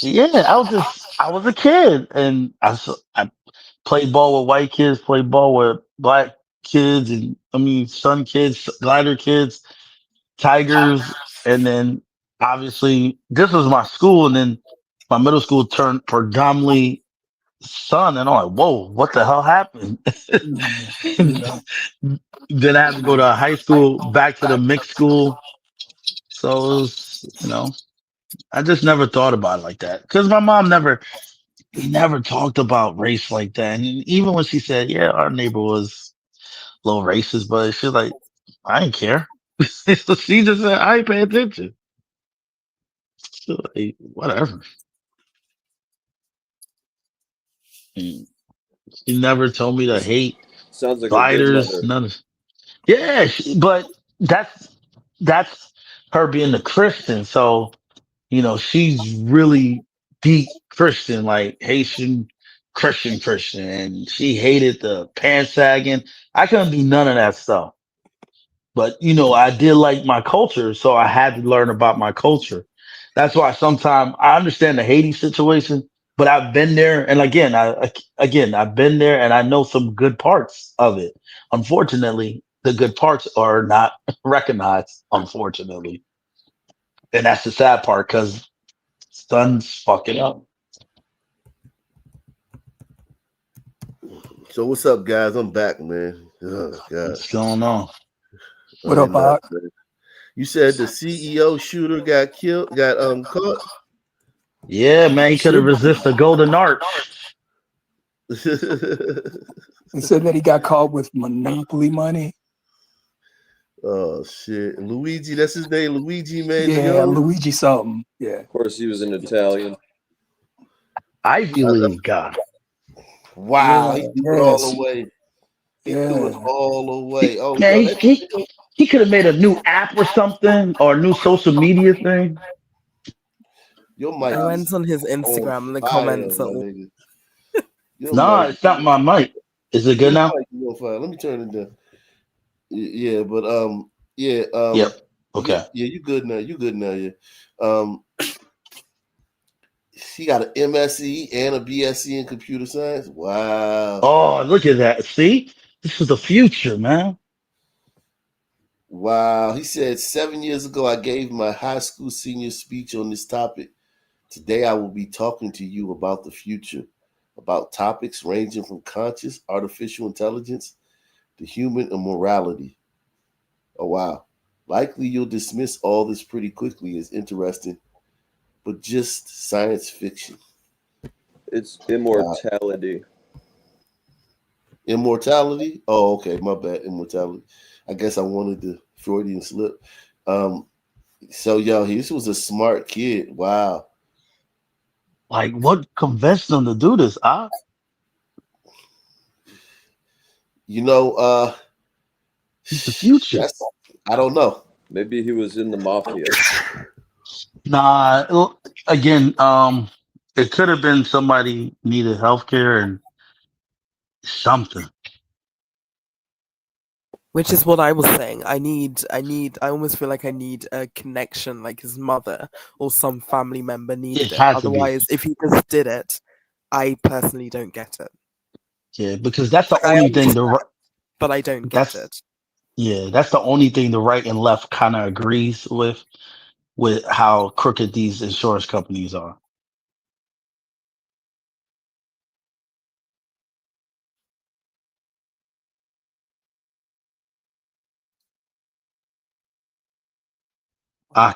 Yeah, I was a kid, and I played ball with white kids, played ball with black kids, and sun kids, glider kids, tigers, and then obviously this was my school, and then my middle school turned predominantly sun, and I'm like, whoa, what the hell happened? Then I had to go to high school, back to the mixed school. So it was, I just never thought about it like that because my mom never talked about race like that. And even when she said, yeah, our neighbor was a little racist, but she's like, I didn't care. So she just said, I ain't pay attention. So, like, whatever. She never told me to hate Sounds like gliders, a good none of. Yeah, but that's her being a Christian. So, she's really deep Christian, like Haitian Christian, and she hated the pants sagging. I couldn't do none of that stuff. But I did like my culture, so I had to learn about my culture. That's why sometimes I understand the Haiti situation, but I've been there, and again, I've been there, and I know some good parts of it. Unfortunately, the good parts are not recognized. Unfortunately, and that's the sad part because son's fucking up. So what's up, guys? I'm back, man. Oh God, what's going on? What up, Bob? You said the CEO shooter got caught. Yeah, man, he could have resisted the golden arch. He said that he got caught with Monopoly money. Oh shit, Luigi, that's his name, Luigi, man. Yeah, Luigi something. Yeah. Of course, he was an Italian. Ivy League guy. Wow, Yeah, he threw it all away. He threw it all away. Oh, man, God, he could have made a new app or something, or a new social media thing. Your mic I went on his Instagram and the comments are all... No, it's not my mic. Is it good now? Let me turn it down. Yeah, but Yep. Okay. Yeah, you good now. You good now, yeah. He got an MSc and a BSc in computer science. Wow. Oh, look at that. See? This is the future, man. Wow. He said 7 years ago, I gave my high school senior speech on this topic. Today, I will be talking to you about the future, about topics ranging from conscious artificial intelligence to human immorality. Oh, wow. Likely you'll dismiss all this pretty quickly as interesting, but just science fiction. It's immortality. Immortality? Oh, okay. My bad. Immortality. I guess I wanted the Freudian slip. So, yo, this was a smart kid. Wow. Like, what convinced them to do this? It's the future. I don't know. Maybe he was in the mafia. Nah, again, it could have been somebody needed healthcare and something. Which is what I was saying. I almost feel like I need a connection, like his mother or some family member needed it. Otherwise, if he just did it, I personally don't get it. Yeah, because that's the only thing but I don't get it. Yeah, that's the only thing the right and left kind of agrees with how crooked these insurance companies are.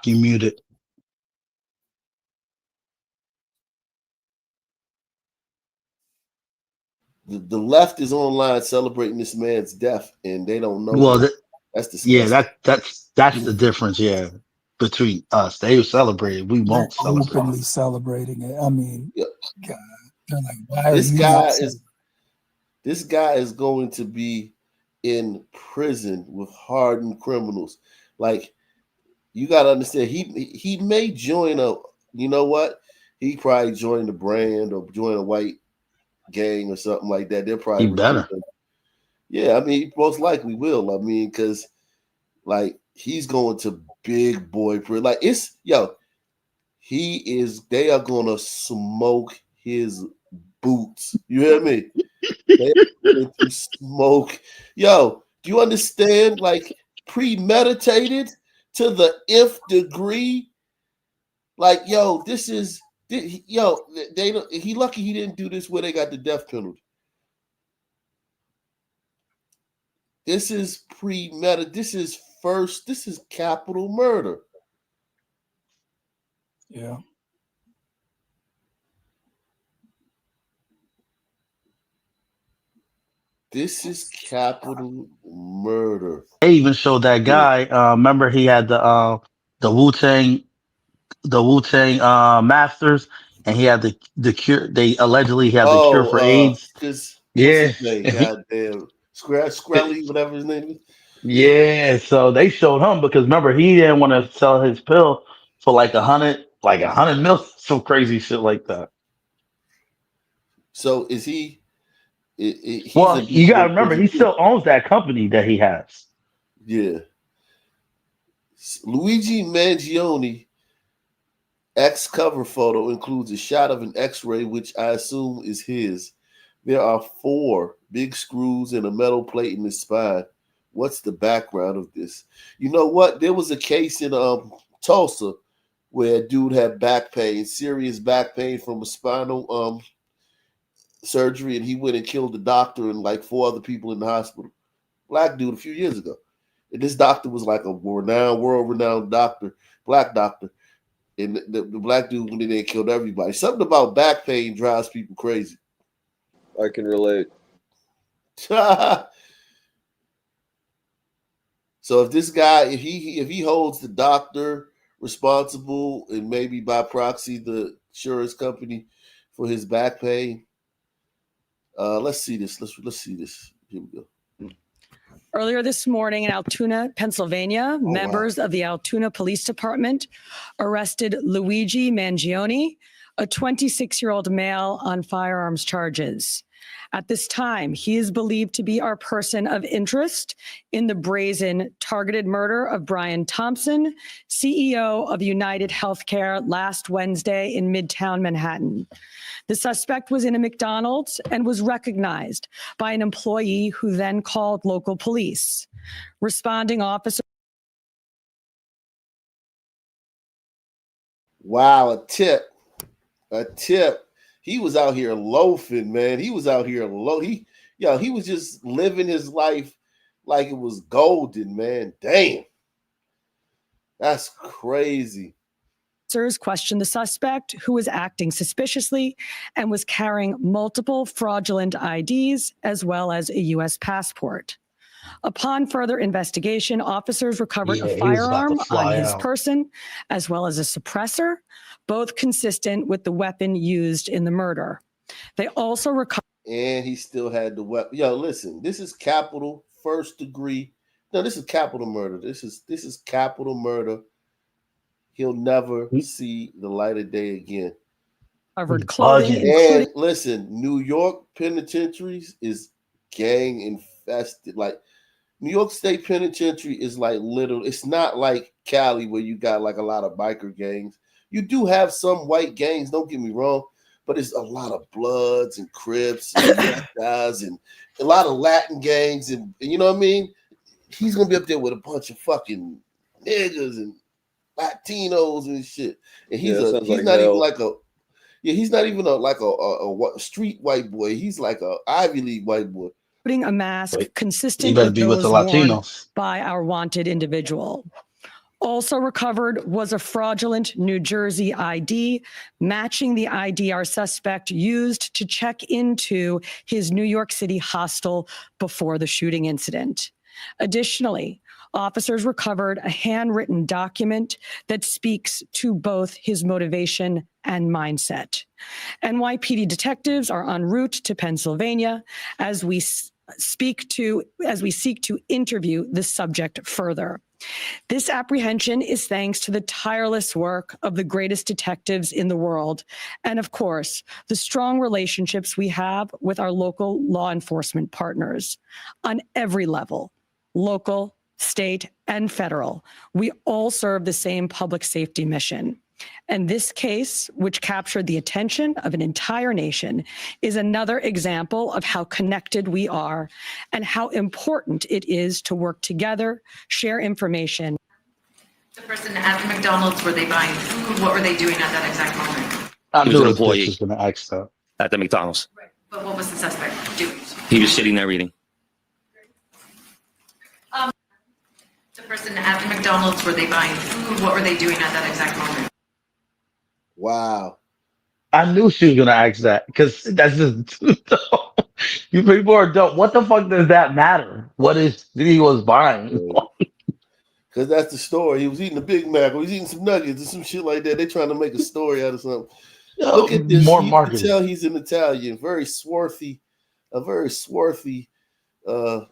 You muted. The left is online celebrating this man's death, and they don't know. Well, that's disgusting. Yeah, that's the difference. Yeah, between us, they celebrate. We won't celebrate. Openly celebrating it. I mean, God, they're like, why this are you guy not is this guy is going to be in prison with hardened criminals. Like, you got to understand, he may join a, you know what? He probably join the brand or join a white gang or something like that. They're probably better. Yeah, I mean, he most likely will. I mean, because like he's going to big boy prison. Like they are gonna smoke his boots. You hear me? They are going to smoke. Yo, do you understand? Like premeditated to the nth degree. Like, yo, he lucky he didn't do this where they got the death penalty. This is premeditated. This is capital murder. Yeah. This is capital murder. They even showed that guy. Remember, he had the Wu-Tang Masters, and he had the cure. They allegedly had the cure for AIDS. What's Yeah. his name? Goddamn, Skrelly, whatever his name is. Yeah, so they showed him because remember he didn't want to sell his pill for like $100 mil, some crazy shit like that. So is he? He's Well, a you gotta remember, he still owns that company that he has. Yeah. Luigi Mangione X cover photo includes a shot of an X-ray, which I assume is his. There are 4 big screws and a metal plate in his spine. What's the background of this? You know what? There was a case in Tulsa where a dude had back pain, serious back pain from a spinal surgery, and he went and killed the doctor and like 4 other people in the hospital. Black dude a few years ago. And this doctor was like a world-renowned doctor, black doctor. And the black dude went in there and killed everybody. Something about back pain drives people crazy. I can relate. So if this guy, if he holds the doctor responsible and maybe by proxy the insurance company for his back pain, let's see this. Let's see this. Here we go. Earlier this morning in Altoona, Pennsylvania, members of the Altoona Police Department arrested Luigi Mangione, a 26-year-old male, on firearms charges. At this time, he is believed to be our person of interest in the brazen targeted murder of Brian Thompson, CEO of United Healthcare, last Wednesday in Midtown Manhattan. The suspect was in a McDonald's and was recognized by an employee who then called local police. Responding officers. Wow, a tip. He was out here loafing, man. He was out here he was just living his life like it was golden, man. Damn. That's crazy. Officers questioned the suspect, who was acting suspiciously and was carrying multiple fraudulent IDs as well as a U.S. passport. Upon further investigation, officers recovered a firearm on his person as well as a suppressor, both consistent with the weapon used in the murder. They also recovered. And he still had the weapon. Yo, listen, this is capital first degree. No, this is capital murder. This is capital murder. He'll never see the light of day again. Covered clothing. And listen, New York penitentiaries is gang infested. Like New York State Penitentiary is like literal. It's not like Cali where you got like a lot of biker gangs. You do have some white gangs, don't get me wrong, but it's a lot of Bloods and Crips and guys and a lot of Latin gangs, and you know what I mean? He's gonna be up there with a bunch of fucking niggas and Latinos and shit. And he's not even a street white boy. He's like a Ivy League white boy. Putting a mask consistent You better with be with those the worn Latinos. by our wanted individual. Also recovered was a fraudulent New Jersey ID, matching the ID our suspect used to check into his New York City hostel before the shooting incident. Additionally, officers recovered a handwritten document that speaks to both his motivation and mindset. NYPD detectives are en route to Pennsylvania as we seek to interview the subject further. This apprehension is thanks to the tireless work of the greatest detectives in the world, and of course, the strong relationships we have with our local law enforcement partners. On every level, local, state, and federal, we all serve the same public safety mission. And this case, which captured the attention of an entire nation, is another example of how connected we are and how important it is to work together, share information. The person at the McDonald's, were they buying food? What were they doing at that exact moment? I He was knew an this bitch employee. was gonna ask that. At the McDonald's. But what was the suspect doing? He was sitting there eating. The person at the McDonald's, were they buying food? What were they doing at that exact moment? Wow. I knew she was gonna ask that because that's just you people are dumb. What the fuck does that matter? What is he was buying? Because that's the story. He was eating a Big Mac or he's eating some nuggets or some shit like that. They're trying to make a story out of something. Look at this. More You can marketing. tell he's an Italian. Very swarthy, a very swarthy a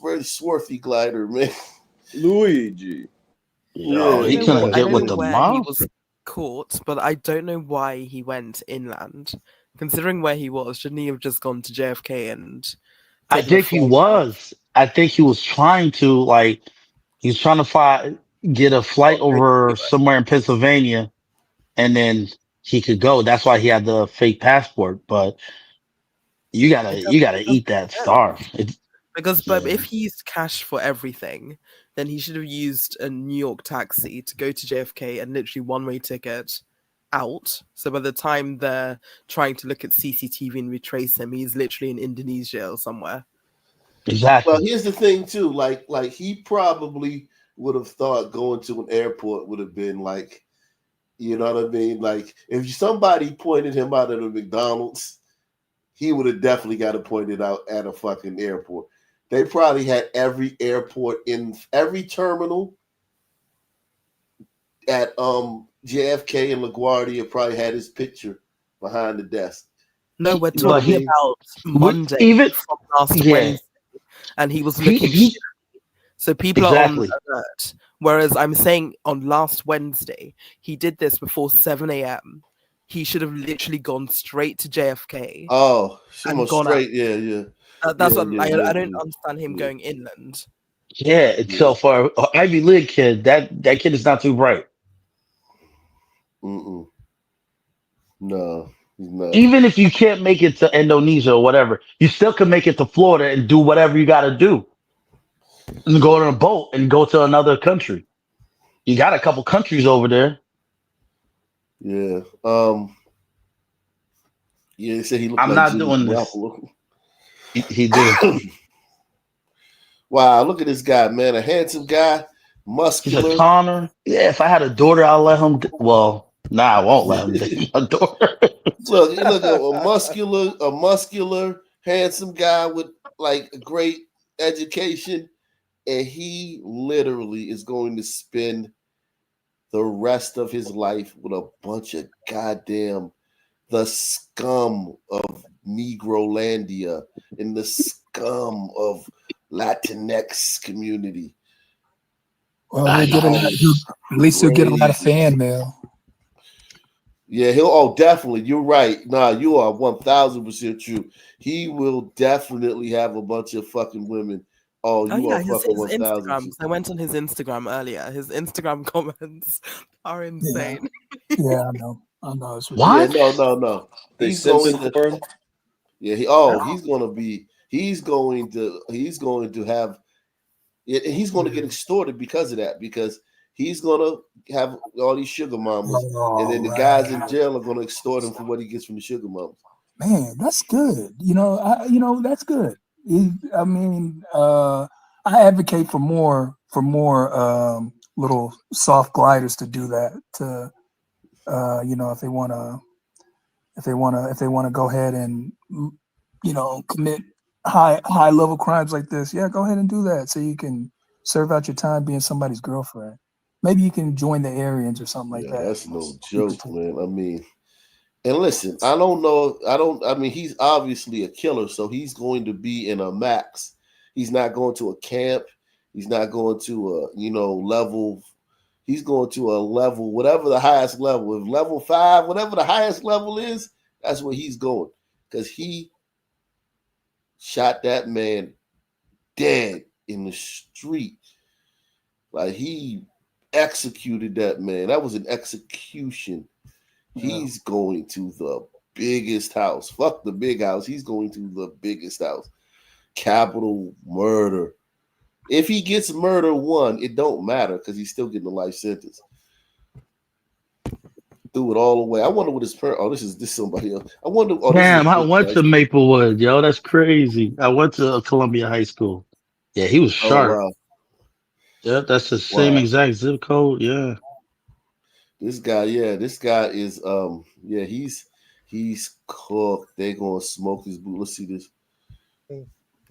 very swarthy glider, man. Luigi. Yo, he I couldn't don't get know with the where he mom. was caught, but I don't know why he went inland Considering where he was, shouldn't he have just gone to JFK and I taken a think he flight? was. I think he was trying to he's trying to get a flight over somewhere in Pennsylvania, and then he could go. That's why he had the fake passport. But you gotta eat that star. But if he used cash for everything, then he should have used a New York taxi to go to JFK and literally one-way ticket out. So by the time they're trying to look at CCTV and retrace him, he's literally in Indonesia or somewhere. Exactly. Well, here's the thing too. Like he probably would have thought going to an airport would have been like, you know what I mean? Like if somebody pointed him out at a McDonald's, he would have definitely got it pointed out at a fucking airport. They probably had every airport in every terminal at JFK and LaGuardia probably had his picture behind the desk. No, we're You know what I talking mean? about Monday even- from last Yeah. Wednesday, and he was looking shitty. So people Exactly. are on alert. Whereas I'm saying on last Wednesday, he did this before 7 a.m. He should have literally gone straight to JFK. Oh, and almost gone straight. out. Yeah. That's Yeah, what yeah, I yeah, don't yeah. understand him going inland. Yeah. So for an Ivy League kid, that kid is not too bright. No, he's not. Even if you can't make it to Indonesia or whatever, you still can make it to Florida and do whatever you got to do. And go on a boat and go to another country. You got a couple countries over there. Yeah. Yeah, they said he looked I'm like not Jimmy doing this. Garoppolo. He did. Wow, look at this guy, man. A handsome guy, He's muscular. a Connor. Yeah, if I had a daughter, I'll let him. Well, nah, I won't let him date my daughter. Look, a muscular, handsome guy with like a great education, and he literally is going to spend the rest of his life with a bunch of goddamn the scum of Negrolandia and the scum of Latinx community. Well, at least he'll get a lot of fan mail. Yeah, he'll. Definitely. You're right. Nah, you are 1,000% true. He will definitely have a bunch of fucking women. Oh, you are his fucking Instagram. 1,000%. I went on his Instagram earlier. His Instagram comments are insane. Yeah, I know. It's Yeah, no. They He's going Simpson to. for him? Yeah, he's going to be. He's going to have. He's going to get extorted because of that. Because he's going to have all these sugar mamas, and then the guys in jail are going to extort him for what he gets from the sugar mamas. Man, that's good. That's good. I mean, I advocate for more little soft gliders to do that. To if they want to go ahead and commit high level crimes like this, yeah, go ahead and do that so you can serve out your time being somebody's girlfriend. Maybe you can join the Aryans or something like that. That's no joke, man. I mean, and listen, I mean, he's obviously a killer, so he's going to be in a max. He's not going to a camp. He's not going to a, level. He's going to a level, whatever the highest level. If level 5, whatever the highest level is, that's where he's going. Because he shot that man dead in the street. Like, he executed that man. That was an execution. He's going to the biggest house. Fuck the big house. He's going to the biggest house. Capital murder. If he gets murder 1, it don't matter because he's still getting a life sentence. Threw it all away. I wonder what his parents. Oh, this is somebody else. I wonder. Oh, Damn, I went to Maplewood, yo. That's crazy. I went to Columbia High School. Yeah, he was sharp. Oh, wow. Yeah, that's the same exact zip code. Yeah. This guy is he's cooked. They're gonna smoke his boot. Let's see this. The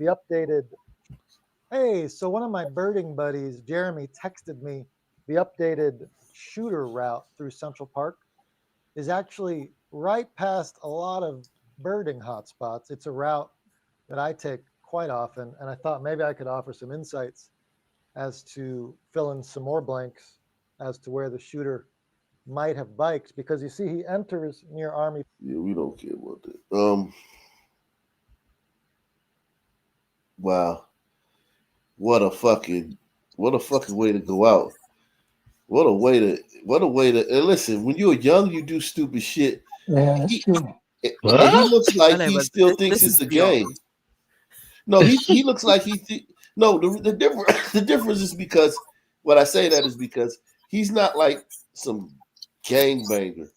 updated. Hey, so one of my birding buddies, Jeremy, texted me the updated shooter route through Central Park is actually right past a lot of birding hotspots. It's a route that I take quite often, and I thought maybe I could offer some insights as to fill in some more blanks as to where the shooter might have bikes, because you see he enters near Army. Yeah, we don't care about that. Wow. What a fucking way to go out. What a way to and listen, when you're young, you do stupid shit. Yeah, that's true. And he looks I like know, he but still this thinks is it's a beyond. game. No, he looks like no, the difference is because what I say that is because he's not like some gangbanger.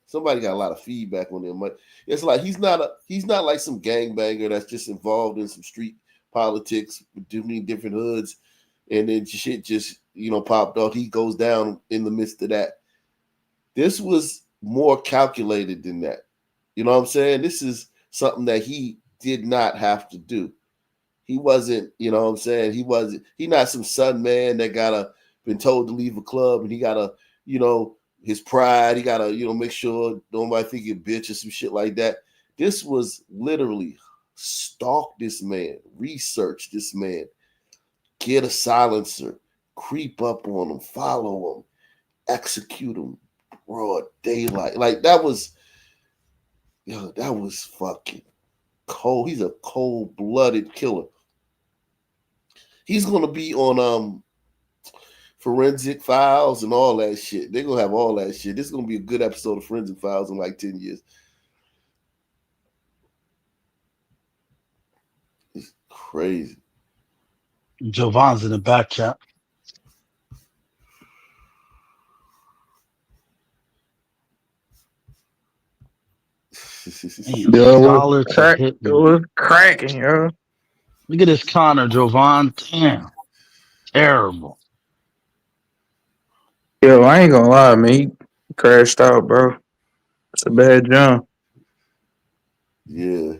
Somebody got a lot of feedback on him, but it's like he's not like some gangbanger that's just involved in some street politics between different hoods, and then shit just popped off. He goes down in the midst of that. This was more calculated than that. You know what I'm saying? This is something that he did not have to do. He wasn't, you know what I'm saying? He not some son man that been told to leave a club and he gotta, his pride, he gotta, make sure nobody think he a bitch or some shit like that. This was literally stalk this man, research this man, get a silencer, creep up on him, follow him, execute him, broad daylight. Like that was fucking cold. He's a cold-blooded killer. He's gonna be on Forensic Files and all that shit. They're gonna have all that shit. This is gonna be a good episode of Forensic Files in like 10 years. It's crazy. Jovan's in the back chat. Yo, Dollar to hit it was cracking, yo. Look at this Connor, Jovan. Damn. Terrible. Yo, I ain't gonna lie, man. He crashed out, bro. It's a bad jump. Yeah.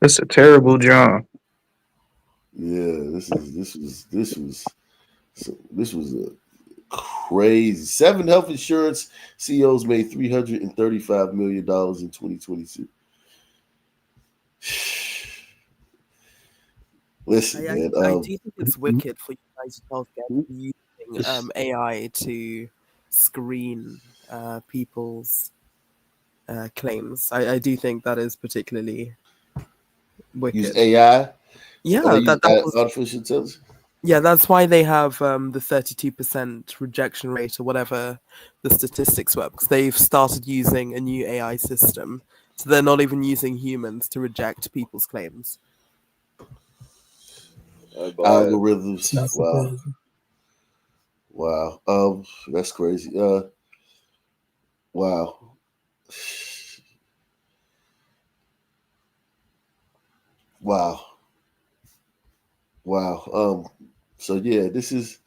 It's a terrible jump. Yeah, this was a crazy. 7 health insurance CEOs made $335 million in 2022. Listen, man. I do think it's wicked for you guys healthcare using AI to screen people's claims. I do think that is particularly wicked. Use AI? Yeah, that was, artificial intelligence. Yeah, that's why they have the 32% rejection rate or whatever the statistics were, because they've started using a new AI system. So they're not even using humans to reject people's claims. Algorithms. Wow. That's crazy. Wow. Wow. So yeah, this is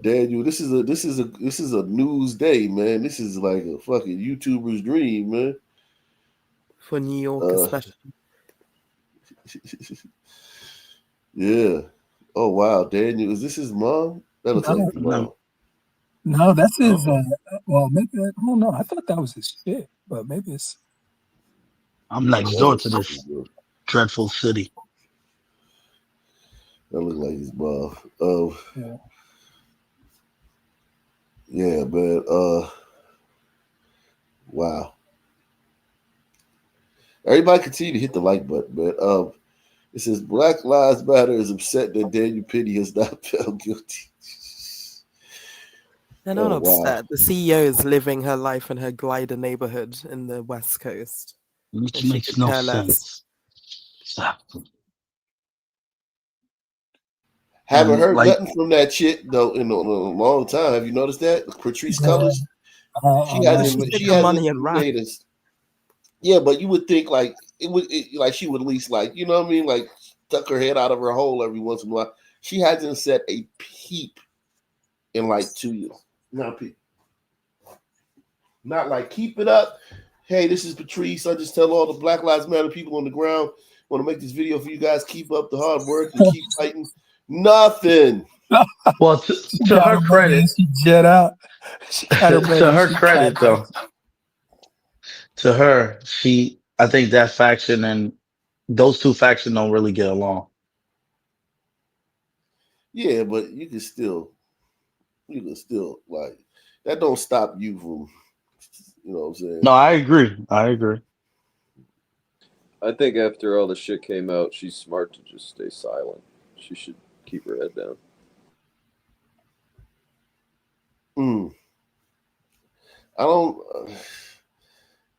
Daniel. This is a news day, man. This is like a fucking YouTuber's dream, man. For New York, especially. Yeah. Oh wow, Daniel. Is this his mom? That looks like his mom. No, that's his. Well, maybe I don't know. I thought that was his shit, but maybe it's. I'm next door to this dreadful city. That looks like his mom. Yeah, man. Wow. Everybody continue to hit the like button, man. It says Black Lives Matter is upset that Daniel Penny has not found guilty. They're not upset. The CEO is living her life in her glider neighborhood in the West Coast. Which makes no sense. Exactly. Haven't heard nothing from that chick though in a long time. Have you noticed that? Patrice Cullors? She hasn't made us. Yeah, but you would think like like she would at least like, you know what I mean? Like tuck her head out of her hole every once in a while. She hasn't said a peep in like 2 years. Not a peep. Not like keep it up. Hey, this is Patrice. I just tell all the Black Lives Matter people on the ground, want to make this video for you guys. Keep up the hard work and keep fighting. Nothing. Well, to her credit, jet out. To her credit, though, to her, I think that faction and those two factions don't really get along. Yeah, but you can still like that. Don't stop you from, you know what I'm saying? No, I agree. I agree. I think after all the shit came out, she's smart to just stay silent. She should keep her head down. I don't.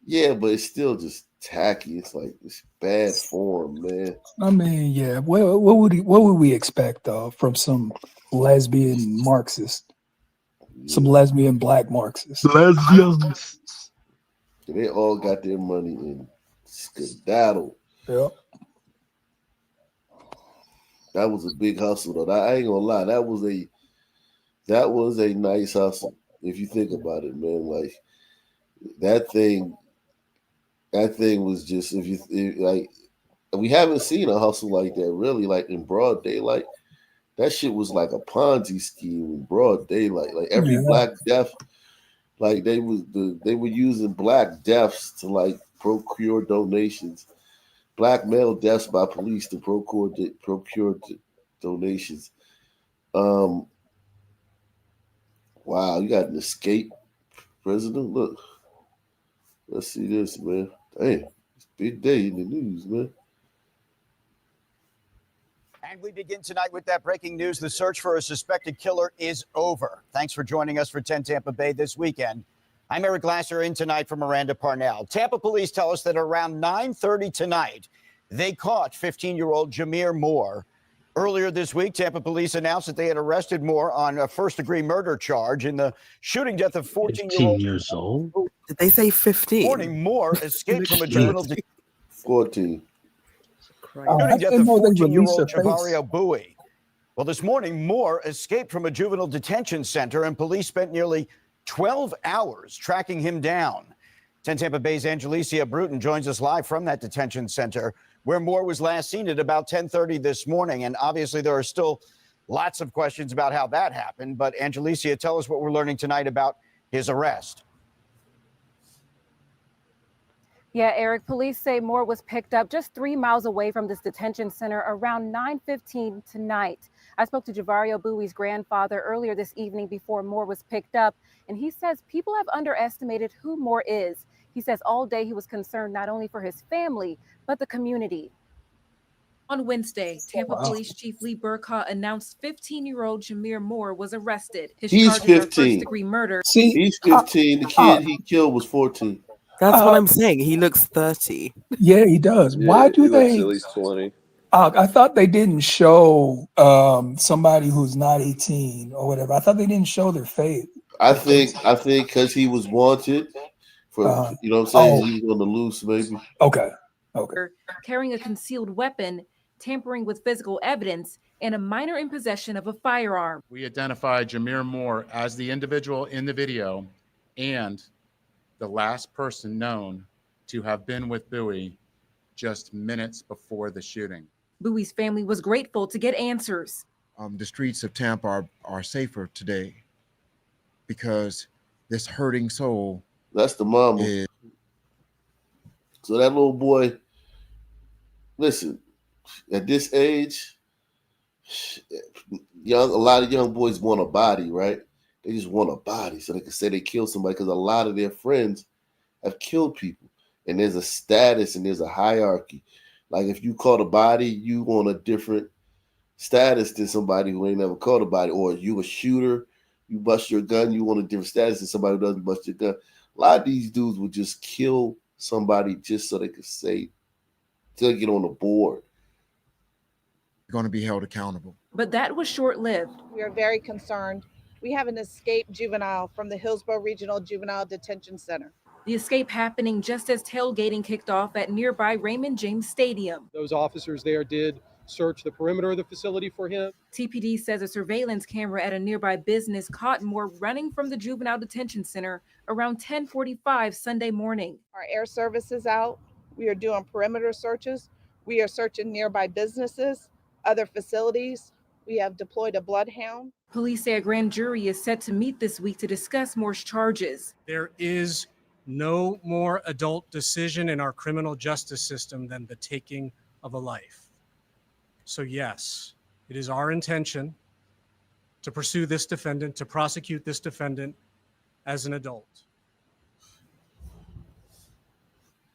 Yeah, but it's still just tacky. It's like it's bad form, man. I mean, yeah. What would we expect though from some lesbian Marxist, some lesbian black Marxist? Lesbians. They all got their money in skedaddle. Yeah. That was a big hustle, though. I ain't gonna lie. That was a nice hustle. If you think about it, man, like that thing was just like we haven't seen a hustle like that really, like in broad daylight. That shit was like a Ponzi scheme in broad daylight. Like every black death, like they were using black deaths to like procure donations, black male deaths by police to procure donations. Wow, you got an escape president. Look, let's see this, man. Damn, it's a big day in the news, man. And we begin tonight with that breaking news. The search for a suspected killer is over. Thanks for joining us for 10 Tampa Bay this weekend. I'm Eric Glasser, in tonight for Miranda Parnell. Tampa police tell us that around 9:30 tonight, they caught 15-year-old Jameer Moore. Earlier this week, Tampa police announced that they had arrested Moore on a first-degree murder charge in the shooting death of 14-year-old. 15 years old? Did they say 15? Morning, Moore escaped from a juvenile 14. Shooting death of 14-year-old Javario Bowie. Well, this morning, Moore escaped from a juvenile detention center, and police spent nearly 12 hours tracking him down. 10 Tampa Bay's Angelicia Bruton joins us live from that detention center, where Moore was last seen at about 10:30 this morning. And obviously, there are still lots of questions about how that happened. But Angelicia, tell us what we're learning tonight about his arrest. Yeah, Eric, police say Moore was picked up just 3 miles away from this detention center around 9:15 tonight. I spoke to Javario Bowie's grandfather earlier this evening before Moore was picked up, and he says people have underestimated who Moore is. He says all day he was concerned not only for his family, but the community. On Wednesday, Tampa Police Chief Lee Burkhaw announced 15-year-old Jameer Moore was arrested. His He's charges are 15. first-degree murder. He's 15. The kid he killed was 14. That's what I'm saying. He looks 30. Yeah, he does. Yeah, Why do he they? looks at least 20. I thought they didn't show somebody who's not 18 or whatever. I thought they didn't show their face. I think because he was wanted for, you know what I'm saying? He was on the loose, maybe. Okay. Carrying a concealed weapon, tampering with physical evidence, and a minor in possession of a firearm. We identified Jameer Moore as the individual in the video and the last person known to have been with Bowie just minutes before the shooting. Bowie's family was grateful to get answers. The streets of Tampa are safer today because this hurting soul. That's the mama. So that little boy, listen, at this age, a lot of young boys want a body, right? They just want a body so they can say they killed somebody, because a lot of their friends have killed people. And there's a status and there's a hierarchy. Like if you caught a body, you on a different status than somebody who ain't never caught a body. Or you a shooter, you bust your gun, you on a different status than somebody who doesn't bust your gun. A lot of these dudes would just kill somebody just so they could say, to get on the board. Going to be held accountable. But that was short-lived. We are very concerned. We have an escaped juvenile from the Hillsborough Regional Juvenile Detention Center. The escape happening just as tailgating kicked off at nearby Raymond James Stadium. Those officers there did search the perimeter of the facility for him. TPD says a surveillance camera at a nearby business caught Moore running from the juvenile detention center around 10:45 Sunday morning. Our air service is out. We are doing perimeter searches. We are searching nearby businesses, other facilities. We have deployed a bloodhound. Police say a grand jury is set to meet this week to discuss Moore's charges. There is no more adult decision in our criminal justice system than the taking of a life. So yes, it is our intention to pursue this defendant, to prosecute this defendant as an adult.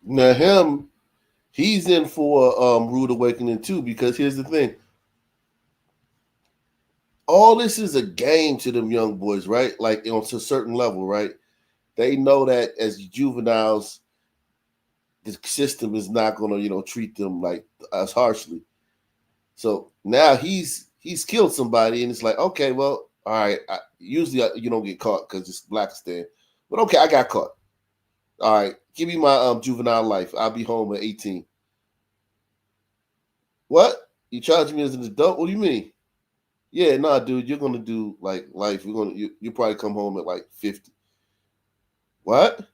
Now he's in for rude awakening too, because here's the thing. All this is a game to them young boys, right? Like on to a certain level, right? They know that as juveniles, the system is not going to, treat them like as harshly. So now he's killed somebody, and it's like, okay, well, all right. Usually you don't get caught because it's Blackistan, but okay, I got caught. All right, give me my juvenile life. I'll be home at 18. What? You charge me as an adult? What do you mean? Yeah, nah, dude, you're gonna do like life. You probably come home at like 50. What?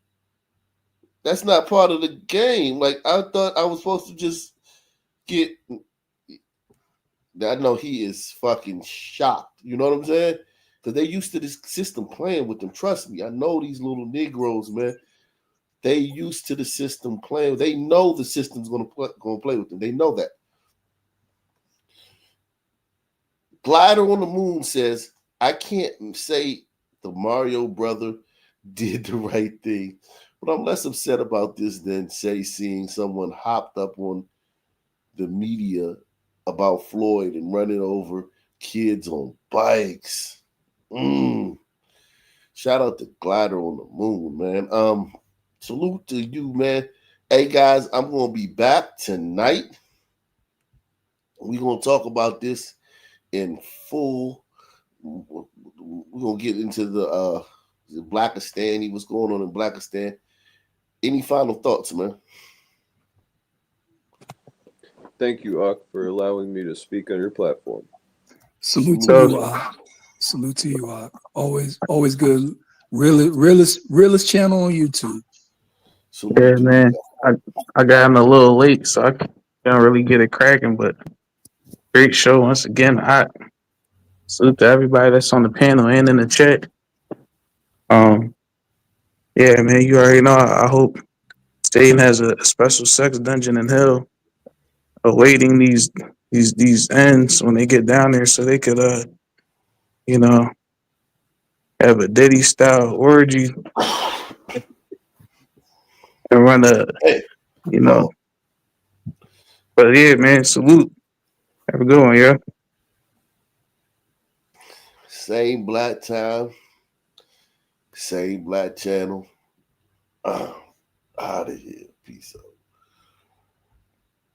That's not part of the game. Like, I thought I was supposed to just get. I know he is fucking shocked. You know what I'm saying? Because they're used to this system playing with them. Trust me, I know these little Negroes, man. They used to the system playing. They know the system's gonna play with them. They know that. Glider on the Moon says, I can't say the Mario brother did the right thing, but I'm less upset about this than, say, seeing someone hopped up on the media about Floyd and running over kids on bikes. Shout out to Glider on the Moon, man. Salute to you, man. Hey, guys, I'm going to be back tonight. We're going to talk about this in full. We're going to get into the Blackistan, what's going on in Blackistan. Any final thoughts, man? Thank you, Ak, for allowing me to speak on your platform. Salute to you, Ak. Salute to you, Ak. Always good. Realest channel on YouTube. Yeah, man. I got in a little late, so I can't really get it cracking, but great show once again. Salute to everybody that's on the panel and in the chat. Yeah, man, you already know. I hope Satan has a special sex dungeon in hell awaiting these ends when they get down there, so they could have a Diddy style orgy and run But yeah, man, salute. Have a good one, yeah. Same black time, same black channel. Out of here. Peace out.